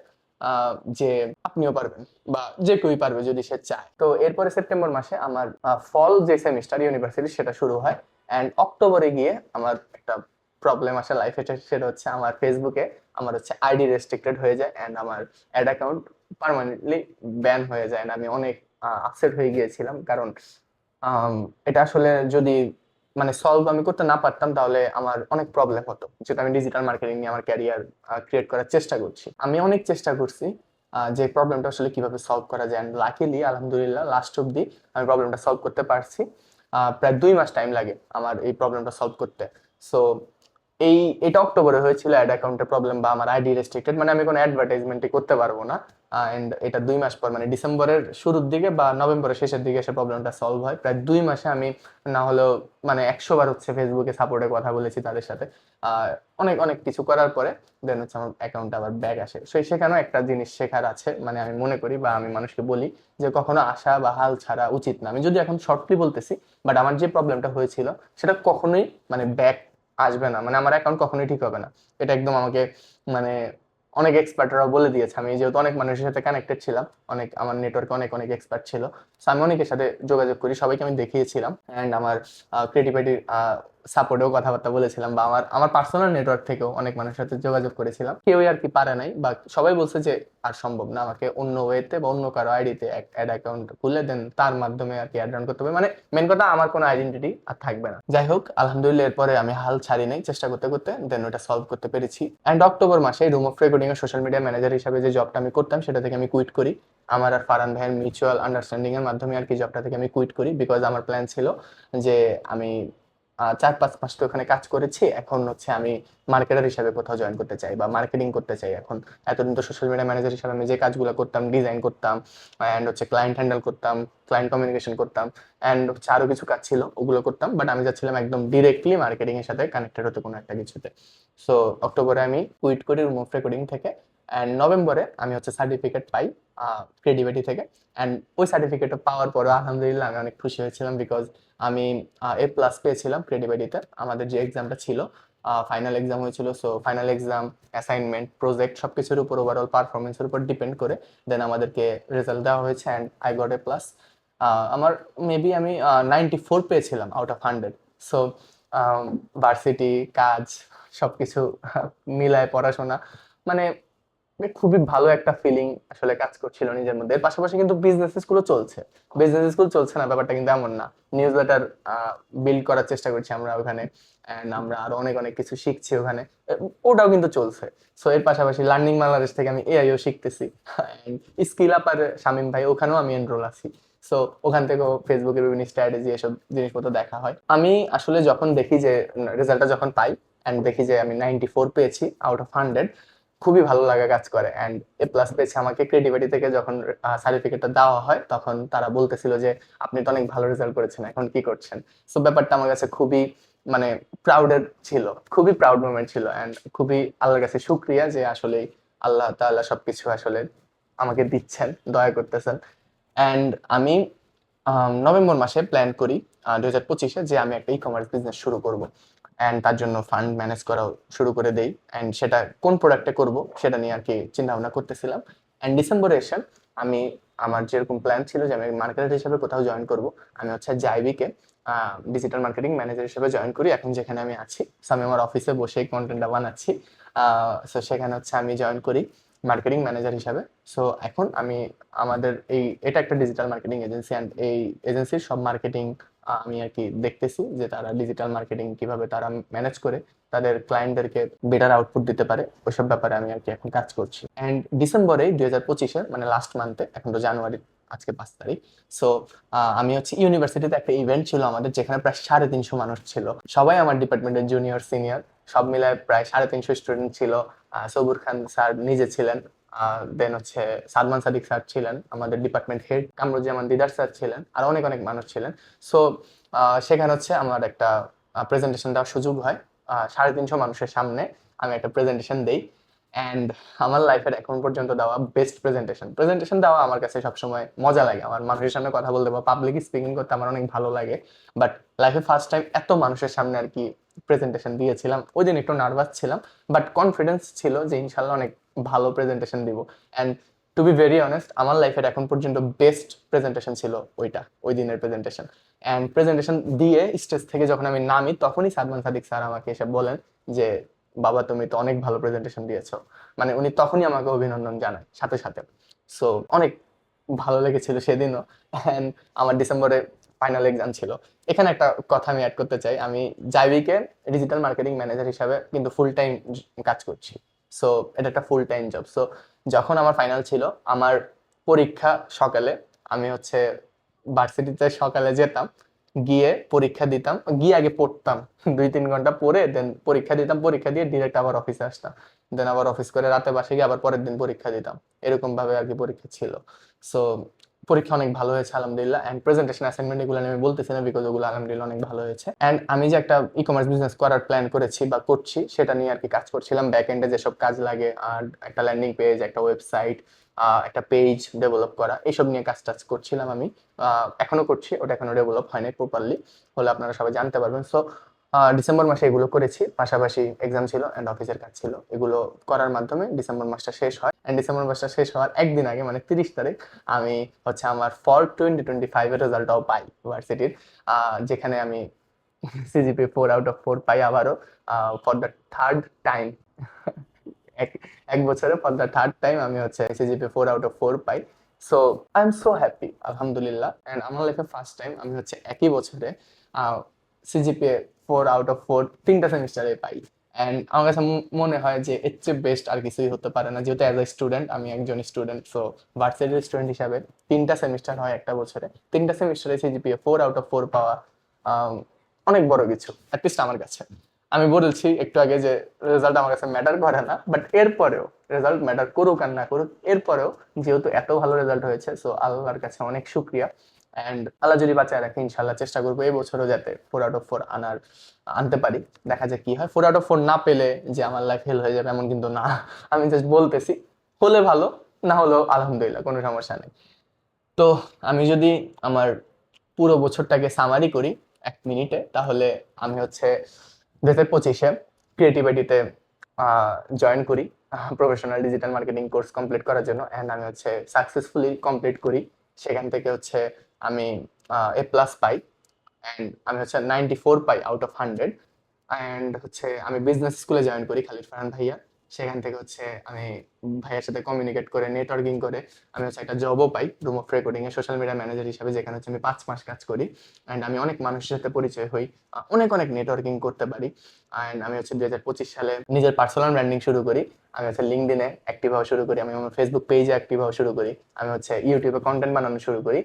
যে আপনিও পারবেন, বা যে কেউই পারবে যদি সে চায়। তো এরপরে সেপ্টেম্বর মাসে আমার ফল যে সেমিস্টার ইউনিভার্সিটি সেটা শুরু হয়, অ্যান্ড অক্টোবরে গিয়ে আমার একটা প্রবলেম আসে লাইফে, সেটা হচ্ছে আমার ফেসবুকে আমার হচ্ছে আইডি রেস্ট্রিক্টেড হয়ে যায়, অ্যান্ড আমার অ্যাড অ্যাকাউন্ট পার্মানেন্টলি ব্যান হয়ে যায়। না আমি অনেক আপসেট হয়ে গিয়েছিলাম, কারণ এটা আসলে যদি মানে সলভ আমি করতে না পারতাম তাহলে আমার অনেক প্রবলেম হতো, যেটা আমি ডিজিটাল মার্কেটিং নিয়ে আমার ক্যারিয়ার ক্রিয়েট করার চেষ্টা করছি, আমি অনেক চেষ্টা করছি যে প্রবলেমটা আসলে কিভাবে সলভ করা যায়। অ্যান্ড লাকিলি আলহামদুলিল্লাহ লাস্ট অব্দি আমি প্রবলেমটা সলভ করতে পারছি। প্রায় 2 মাস টাইম লাগে আমার এই প্রবলেমটা সলভ করতে। সো এটা অক্টোবরে হয়েছিল অ্যাড অ্যাকাউন্টের প্রবলেম বা আমার আইডি রেস্ট্রিক্টেড, মানে আমি কোনো অ্যাডভার্টাইজমেন্টই করতে পারবো না। এন্ড এটা 2 মাস পর, মানে ডিসেম্বরের শুরুর দিকে বা নভেম্বরের শেষের দিকে এসে প্রবলেমটা সলভ হয়। প্রায় 2 মাসে আমি না হলেও মানে 100 বার হচ্ছে ফেসবুকে সাপোর্টে কথা বলেছি তাদের সাথে। আহ, অনেক অনেক কিছু করার পরে দেন হচ্ছে আমার অ্যাকাউন্টে আবার ব্যাক আসে। সেখানেও একটা জিনিস শেখার আছে, মানে আমি মনে করি বা আমি মানুষকে বলি যে কখনো আশা বা হাল ছাড়া উচিত না। আমি যদি এখন শর্টলি বলতেছি, বাট আমার যে প্রবলেমটা হয়েছিল সেটা কখনোই মানে ব্যাক আসবে না, মানে আমার অ্যাকাউন্ট কখনোই ঠিক হবে না। এটা একদম আমাকে মানে অনেক এক্সপার্টরা বলে দিয়েছে। আমি যেহেতু অনেক মানুষের সাথে কানেক্টেড ছিলাম, অনেক আমার নেটওয়ার্কে অনেক অনেক এক্সপার্ট ছিল, সো আমি অনেকের সাথে যোগাযোগ করি, সবাইকে আমি দেখিয়েছিলাম, অ্যান্ড আমার ক্রিয়েটিভিটির সাপোর্টেও কথাবার্তা বলেছিলাম, বা আমার আমার পার্সোনাল নেটওয়ার্ক থেকেও অনেক মানুষের সাথে যোগাযোগ করেছিলাম। কেউই আর কি পারে নাই, বা সবাই বলছে যে আর সম্ভব না, আমাকে অন্য ওয়েতে বা অন্য কারো আইডিতে অ্যাড অ্যাকাউন্ট খুলে দেন, তার মাধ্যমে আর কি অ্যাড রান করতে হবে, মানে মেন কথা আমার কোনো আইডেন্টিটি আর থাকবে না। যাই হোক আলহামদুলিল্লাহ এরপরে আমি হাল ছাড়ি নাই, চেষ্টা করতে করতে দেন ওটা সলভ করতে পেরেছি। অ্যান্ড অক্টোবর মাসে রুম অফ রেকর্ডিং এর সোশ্যাল মিডিয়া ম্যানেজার হিসাবে যে জবটা আমি করতাম সেটা থেকে আমি কুইট করি। আমার আর ফারহান ভাইয়ের মিউচুয়াল আন্ডারস্ট্যান্ডিং এর মাধ্যমে আর কি জবটা থেকে আমি কুইট করি, বিকজ আমার প্ল্যান ছিল যে আমি 4-5 মাস তো ওখানে কাজ করেছি, এখন হচ্ছে আমি মার্কেটার হিসাবে কোথাও জয়েন করতে চাই বা মার্কেটিং করতে চাই এখন। এতদিন তো সোশ্যাল মিডিয়া ম্যানেজার হিসাবে আমি যে কাজগুলো করতাম, ডিজাইন করতাম, অ্যান্ড হচ্ছে ক্লায়েন্ট হ্যান্ডেল করতাম, ক্লায়েন্ট কমিউনিকেশন করতাম, অ্যান্ড হচ্ছে আরো কিছু কাজ ছিল ওগুলো করতাম, বাট আমি যাচ্ছিলাম একদম ডিরেক্টলি মার্কেটিং এর সাথে কানেক্টেড হতে কোনো একটা কিছুতে। সো অক্টোবরে আমি কুইট করি রুম অফ রেকর্ডিং থেকে, অ্যান্ড নভেম্বরে আমি হচ্ছে সার্টিফিকেট পাই ক্রেডিবিটি থেকে। অ্যান্ড ওই সার্টিফিকেটটা পাওয়ার পরে আলহামদুলিল্লাহ আমি অনেক খুশি হয়েছিলাম, বিকজ আমি A+ পেয়েছিলাম ক্রেডিবিলিতে। আমাদের যে এক্সামটা ছিল ফাইনাল এক্সাম হয়েছিল, so final exam, assignment, project সবকিছুর উপর ওভারঅল পারফরমেন্সের উপর ডিপেন্ড করে দেন আমাদেরকে রেজাল্ট দেওয়া হয়েছে, অ্যান্ড আই গট A+। আমার মেবি আমি 94 পেয়েছিলাম আউট অফ 100। সো ভার্সিটি, কাজ সবকিছু মিলায় পড়াশোনা, মানে খুবই ভালো একটা ফিলিং আসলে কাজ করছিল নিজের মধ্যে। এর পাশাপাশি কিন্তু বিজনেস গুলো চলছে, বিজনেস স্কুল চলছে না ব্যাপারটা কিন্তু এমন না। নিউজ লেটার বিল্ড করার চেষ্টা করছি আমরা ওখানে, এন্ড আমরা আরো অনেক অনেক কিছু শিখছি ওখানে, ওটাও কিন্তু চলছে। সো এর পাশাপাশি লার্নিং বাংলাদেশ থেকে আমি এআইও শিখতেছি, স্কিল আপ আর শামীম ভাই ওখানেও আমি এনরোল আছি। সো ওখান থেকেও ফেসবুকের বিভিন্ন স্ট্র্যাটেজি এসব জিনিসপত্র দেখা হয়। আমি আসলে যখন দেখি যে রেজাল্টটা যখন পাই অ্যান্ড দেখি যে আমি 94 পেয়েছি আউট অফ 100, খুবই ভালো লাগা কাজ করে। অ্যান্ড এ প্লাস পেয়েছি। আমাকে ক্রিয়েটিভিটি থেকে যখন সার্টিফিকেটটা দেওয়া হয় তখন তারা বলতেছিল যে আপনি তো অনেক ভালো রেজাল্ট করেছেন, এখন কি করছেন। সো ব্যাপারটা আমার কাছে খুবই মানে প্রাউডের ছিল, খুবই প্রাউড মোমেন্ট ছিল। অ্যান্ড খুবই আল্লাহর কাছে শুক্রিয়া যে আসলে আল্লাহ তাআলা সবকিছু আসলে আমাকে দিচ্ছেন, দয়া করতেছেন। অ্যান্ড আমি নভেম্বর মাসে প্ল্যান করি 2025-এ যে আমি একটা ই কমার্স বিজনেস শুরু করব। অ্যান্ড তার জন্য ফান্ড ম্যানেজ করাও শুরু করে দেই। অ্যান্ড সেটা কোন প্রোডাক্টে করব সেটা নিয়ে আর কি চিন্তা ভাবনা করতেছিলাম। অ্যান্ড ডিসেম্বরে এসে আমি আমার যেরকম প্ল্যান ছিল যে আমি মার্কেটার হিসেবে কোথাও জয়েন করব, আমি হচ্ছে জাইবিকে ডিজিটাল মার্কেটিং ম্যানেজার হিসেবে জয়েন করি এখন যেখানে আমি আছি। সো আমি আমার অফিসে বসেই কন্টেন্টটা বানাচ্ছি। সো সেখানে হচ্ছে আমি জয়েন করি মার্কেটিং ম্যানেজার হিসাবে। সো এখন আমি আমাদের এটা একটা ডিজিটাল মার্কেটিং এজেন্সি, অ্যান্ড এই এজেন্সির সব মার্কেটিং আমি আর কি দেখতেছি যে তারা ডিজিটাল মার্কেটিং কিভাবে তারা ম্যানেজ করে তাদের ক্লায়েন্টদেরকে বেটার আউটপুট দিতে পারে, ওইসব ব্যাপারে আমি আর কি এখন কাজ করছি। অ্যান্ড ডিসেম্বরে 2025-এ মানে লাস্ট মান্থে, এখন তো জানুয়ারি, আজকে 5 তারিখ। সো আমি হচ্ছে ইউনিভার্সিটিতে একটা ইভেন্ট ছিল আমাদের, যেখানে প্রায় 350 মানুষ ছিল, সবাই আমার ডিপার্টমেন্টের জুনিয়র সিনিয়র, সব মিলায় প্রায় 350 স্টুডেন্ট ছিল। সবুর খান স্যার নিজে ছিলেন, দেন হচ্ছে সাদমান সাদিক স্যার ছিলেন, আমাদের ডিপার্টমেন্ট হেড কামরুজ্জামান দিদার স্যার ছিলেন, আর অনেক অনেক মানুষ ছিলেন। সো সেখানে হচ্ছে আমার একটা প্রেজেন্টেশন দেওয়ার সুযোগ হয়। 350 মানুষের সামনে আমি একটা প্রেজেন্টেশন দেই। অ্যান্ড আমার লাইফের এখন পর্যন্ত দেওয়া বেস্ট প্রেজেন্টেশন। প্রেজেন্টেশন দেওয়া আমার কাছে সবসময় মজা লাগে, আমার মানুষের সামনে কথা বলতে বা পাবলিক স্পিকিং করতে আমার অনেক ভালো লাগে। বাট লাইফে ফার্স্ট টাইম এত মানুষের সামনে আর কি প্রেজেন্টেশন দিয়েছিলাম। ওই দিন একটু নার্ভাস ছিলাম, বাট কনফিডেন্স ছিল যে ইনশাল্লাহ অনেক ভালো প্রেজেন্টেশন দিব। And to be very honest, আমার লাইফের এখন পর্যন্ত বেস্ট প্রেজেন্টেশন ছিল ওই দিনের প্রেজেন্টেশন। অ্যান্ড প্রেজেন্টেশন দিয়ে স্টেজ থেকে যখন আমি নামি তখনই সাদমান সাদিক স্যার আমাকে এসে বলেন যে বাবা তুমি তো অনেক ভালো প্রেজেন্টেশন দিয়েছো। মানে উনি তখনই আমাকে অভিনন্দন জানায় সাথে সাথে। সো অনেক ভালো লেগেছিল সেদিনও। অ্যান্ড আমার ডিসেম্বরে ফাইনাল এক্সাম ছিল। এখানে একটা কথা আমি অ্যাড করতে চাই, আমি জাইবিকে ডিজিটাল মার্কেটিং ম্যানেজার হিসাবে কিন্তু ফুল টাইম কাজ করছি। সো এটা একটা ফুল টাইম জব। সো যখন আমার ফাইনাল ছিল, আমার পরীক্ষা সকালে, আমি হচ্ছে ভার্সিটিতে সকালে যেতাম, গিয়ে পরীক্ষা দিতাম, গিয়ে আগে পড়তাম 2-3 ঘন্টা পড়ে দেন পরীক্ষা দিতাম, পরীক্ষা দিয়ে ডিরেক্ট আবার অফিসে আসতাম, দেন আবার অফিস করে রাতে বাসে গিয়ে আবার পরের দিন পরীক্ষা দিতাম। এরকম ভাবে আর কি পরীক্ষা ছিল। সো পরীক্ষা অনেক ভালো হয়েছে আলহামদুলিল্লাহ। অ্যান্ড প্রেজেন্টেশন অ্যাসাইনমেন্ট এগুলো আমি বলতেছি না, বিকজ ওগুলো আলহামদুলিল্লাহ অনেক ভালো হয়েছে। অ্যান্ড আমি যে একটা ই কমার্স বিজনেস করার প্ল্যান করেছি বা করছি, সেটা নিয়ে আর কি কাজ করছিলাম। ব্যাক এন্ডে যেসব কাজ লাগে, আর একটা ল্যান্ডিং পেজ, একটা ওয়েবসাইট, একটা পেজ ডেভেলপ করা, এইসব নিয়ে কাজ টাজ করছিলাম আমি। এখনো করছি, ওটা এখনো ডেভেলপ হয়নি প্রপারলি, হলে আপনারা সবাই জানতে পারবেন। সো ডিসেম্বর মাসে এগুলো করেছি, পাশাপাশি এক্সাম ছিল অ্যান্ড অফিসের কাজ ছিল, এগুলো করার মাধ্যমে ডিসেম্বর মাসটা শেষ হয়। অ্যান্ড ডিসেম্বর মাসটা শেষ হওয়ার একদিন আগে মানে 30 তারিখ আমি হচ্ছে আমার ফল 2025-এর রেজাল্টটাও পাই ইউনিভার্সিটির, যেখানে আমি সিজিপি 4/4 পাই আবারও, ফর দ্য থার্ড টাইম। এক এক বছরে ফর দ্য থার্ড টাইম আমি হচ্ছে সিজিপি 4/4 পাই। So I am so happy আলহামদুলিল্লাহ। অ্যান্ড আমার লাইফে ফার্স্ট টাইম আমি হচ্ছে একই বছরে সিজিপিএ 4/4 তিনটা সেমিস্টারে পাই। অ্যান্ড আমার কাছে মনে হয় যে এর চেয়ে বেস্ট আর কিছুই হতে পারে না, যেহেতু অ্যাজ এ স্টুডেন্ট, আমি একজন স্টুডেন্ট। সো ভার্সিটির স্টুডেন্ট হিসাবে তিনটা সেমিস্টার হয় একটা বছরে, তিনটা সেমিস্টারে সিজিপিএ 4/4 পাওয়া আম, অনেক বড় কিছু, অ্যাটলিস্ট আমার কাছে। আমি বলছি একটু আগে যে রেজাল্ট আমার কাছে ম্যাটার করে না, বাট এরপরেও রেজাল্ট ম্যাটার করুক আর না করুক, এরপরেও যেহেতু এত ভালো রেজাল্ট হয়েছে, সো আল্লাহর কাছে অনেক শুক্রিয়া। অ্যান্ড আল্লাহ যদি বাঁচায় রাখে ইনশাল্লাহ চেষ্টা করবো এই বছরও যাতে 4/4 আনতে পারি। দেখা যাক কি হয়। 4/4 না পেলে যে আমার লাইফ ফেল হয়ে যাবে এমন কিন্তু না, আমি জাস্ট বলতেছি, হলে ভালো, না হলেও আলহামদুলিল্লাহ, কোনো সমস্যা নেই। তো আমি যদি আমার পুরো বছরটাকে সামারি করি 1 মিনিটে, তাহলে আমি হচ্ছে 2025-এ ক্রিয়েটিভিটিতে জয়েন করি professional digital marketing course complete করার জন্য। অ্যান্ড আমি হচ্ছে সাকসেসফুলি কমপ্লিট করি। সেখান থেকে হচ্ছে আমি A+ পাই। অ্যান্ড আমি হচ্ছে 94 পাই আউট অফ 100। অ্যান্ড হচ্ছে আমি বিজনেস স্কুলে জয়েন করি খালিদ ফারহান ভাইয়া, সেখান থেকে হচ্ছে আমি ভাইয়ের সাথে কমিউনিকেট করে নেটওয়ার্কিং করে আমি হচ্ছে একটা জবও পাই রুম অফ রেকর্ডিং এ সোশ্যাল মিডিয়া ম্যানেজার হিসেবে, যেখানে হচ্ছে আমি 5 মাস কাজ করি। অ্যান্ড আমি অনেক মানুষের সাথে পরিচয় হই, অনেক অনেক নেটওয়ার্কিং করতে পারি। অ্যান্ড আমি হচ্ছে 2025 সালে নিজের পার্সোনাল ব্র্যান্ডিং শুরু করি। আমি হচ্ছে লিঙ্কডইনে অ্যাক্টিভ হওয়া শুরু করি, আমি আমার ফেসবুক পেজে অ্যাক্টিভ হওয়া শুরু করি, আমি হচ্ছে ইউটিউবে কন্টেন্ট বানানো শুরু করি।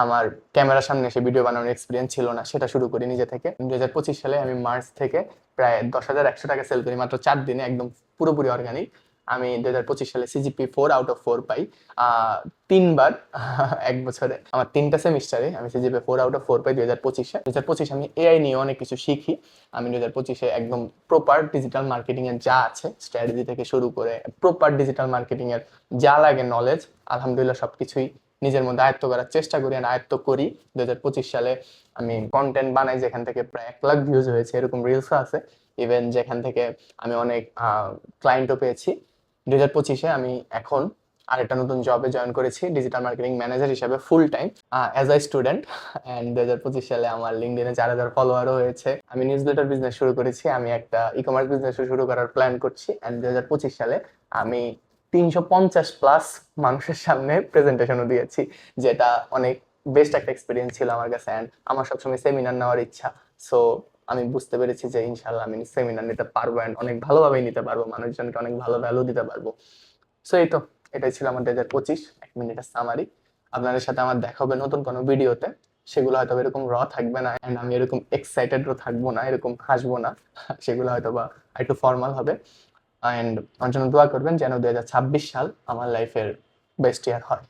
আমার ক্যামেরার সামনে এসে ভিডিও বানানোর এক্সপিরিয়েন্স ছিল না, সেটা শুরু করি নিজে থেকে। 2025 সালে আমি মার্চ থেকে প্রায় 10,100 টাকা সেল করি মাত্র 4 দিনে, একদম পুরোপুরি অর্গানিক। আমি 2025 সালে সিজিপি 4/4 পাই 3 বার এক বছরে। আমার 3টা সেমিস্টারে আমি সিজিপি 4/4 পাই 2025-এ। 2025 আমি এআই নিয়ে অনেক কিছু শিখি। আমি 2025-এ একদম প্রপার ডিজিটাল মার্কেটিং এর যা আছে, স্ট্র্যাটেজি থেকে শুরু করে প্রপার ডিজিটাল মার্কেটিং এর যা লাগে নলেজ, আলহামদুলিল্লাহ সবকিছুই নিজের মধ্যে আয়ত্ত করার চেষ্টা করি, আয়ত্ত করি। 2025 সালে আমি কন্টেন্ট বানাই যেখান থেকে প্রায় 1 লাখ ভিউজ হয়েছে, এরকম রিলসও আছে ইভেন, যেখান থেকে আমি অনেক ক্লায়েন্টও পেয়েছি। 2025-এ আমি এখন আরেকটা নতুন জবে জয়েন করেছি ডিজিটাল মার্কেটিং ম্যানেজার হিসেবে full time as a student. And 2025 সালে আমার লিঙ্কডইনে 4,000 ফলোয়ারও হয়েছে। আমি নিউজ লেটার বিজনেস শুরু করেছি, আমি একটা ই কমার্স বিজনেস শুরু করার প্ল্যান করছি। অ্যান্ড 2025 সালে আমি 350+ মানুষের সামনে প্রেজেন্টেশনও দিয়েছি, যেটা অনেক বেস্ট একটা এক্সপিরিয়েন্স ছিল আমার কাছে। অ্যান্ড আমার সবসময় সেমিনার নেওয়ার ইচ্ছা। সো আমি বুঝতে পেরেছি যে ইনশাল্লাহ আমি সেমিনার নিতে পারবো, অ্যান্ড অনেক ভালোভাবেই নিতে পারবো, মানুষজনকে অনেক ভালো ভ্যালু দিতে পারবো। সো এই তো, এটাই ছিল আমার 2025 1 মিনিটের সামারি। আপনাদের সাথে আমার দেখা হবে নতুন কোনো ভিডিওতে, সেগুলো হয়তো এরকম থাকবে না, অ্যান্ড আমি এরকম এক্সাইটেডও থাকবো না, এরকম হাসবো না। সেগুলো হয়তো বা একটু ফর্মাল হবে। অ্যান্ড আমার জন্য দোয়া করবেন যেন 2026 সাল আমার লাইফের বেস্ট ইয়ার হয়।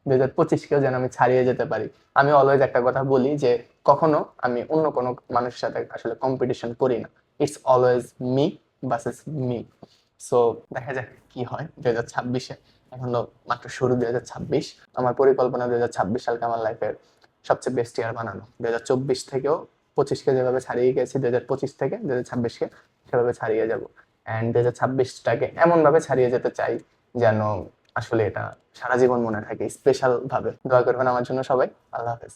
2025-কেও যেন আমি ছাড়িয়ে যেতে পারি। আমি অলওয়েজ একটা কথা বলি যে কখনো আমি অন্য কোনো মানুষের সাথে আসলে কম্পিটিশন করি না। It's always me versus me. So দেখা যাক কি হয় 2026-এ। এখনো মাত্র শুরু 2026। আমার পরিকল্পনা 2026 সালকে আমার লাইফের সবচেয়ে বেস্ট ইয়ার বানানো। 2024 থেকেও 25-কে যেভাবে ছাড়িয়ে গেছি, 2025 থেকে 2026-কে সেভাবে ছাড়িয়ে যাব। অ্যান্ড 2026টাকে এমনভাবে ছাড়িয়ে যেতে চাই যেন আসলে এটা সারা জীবন মনে থাকে স্পেশাল ভাবে। দোয়া করবেন আমার জন্য সবাই। আল্লাহ হাফেজ।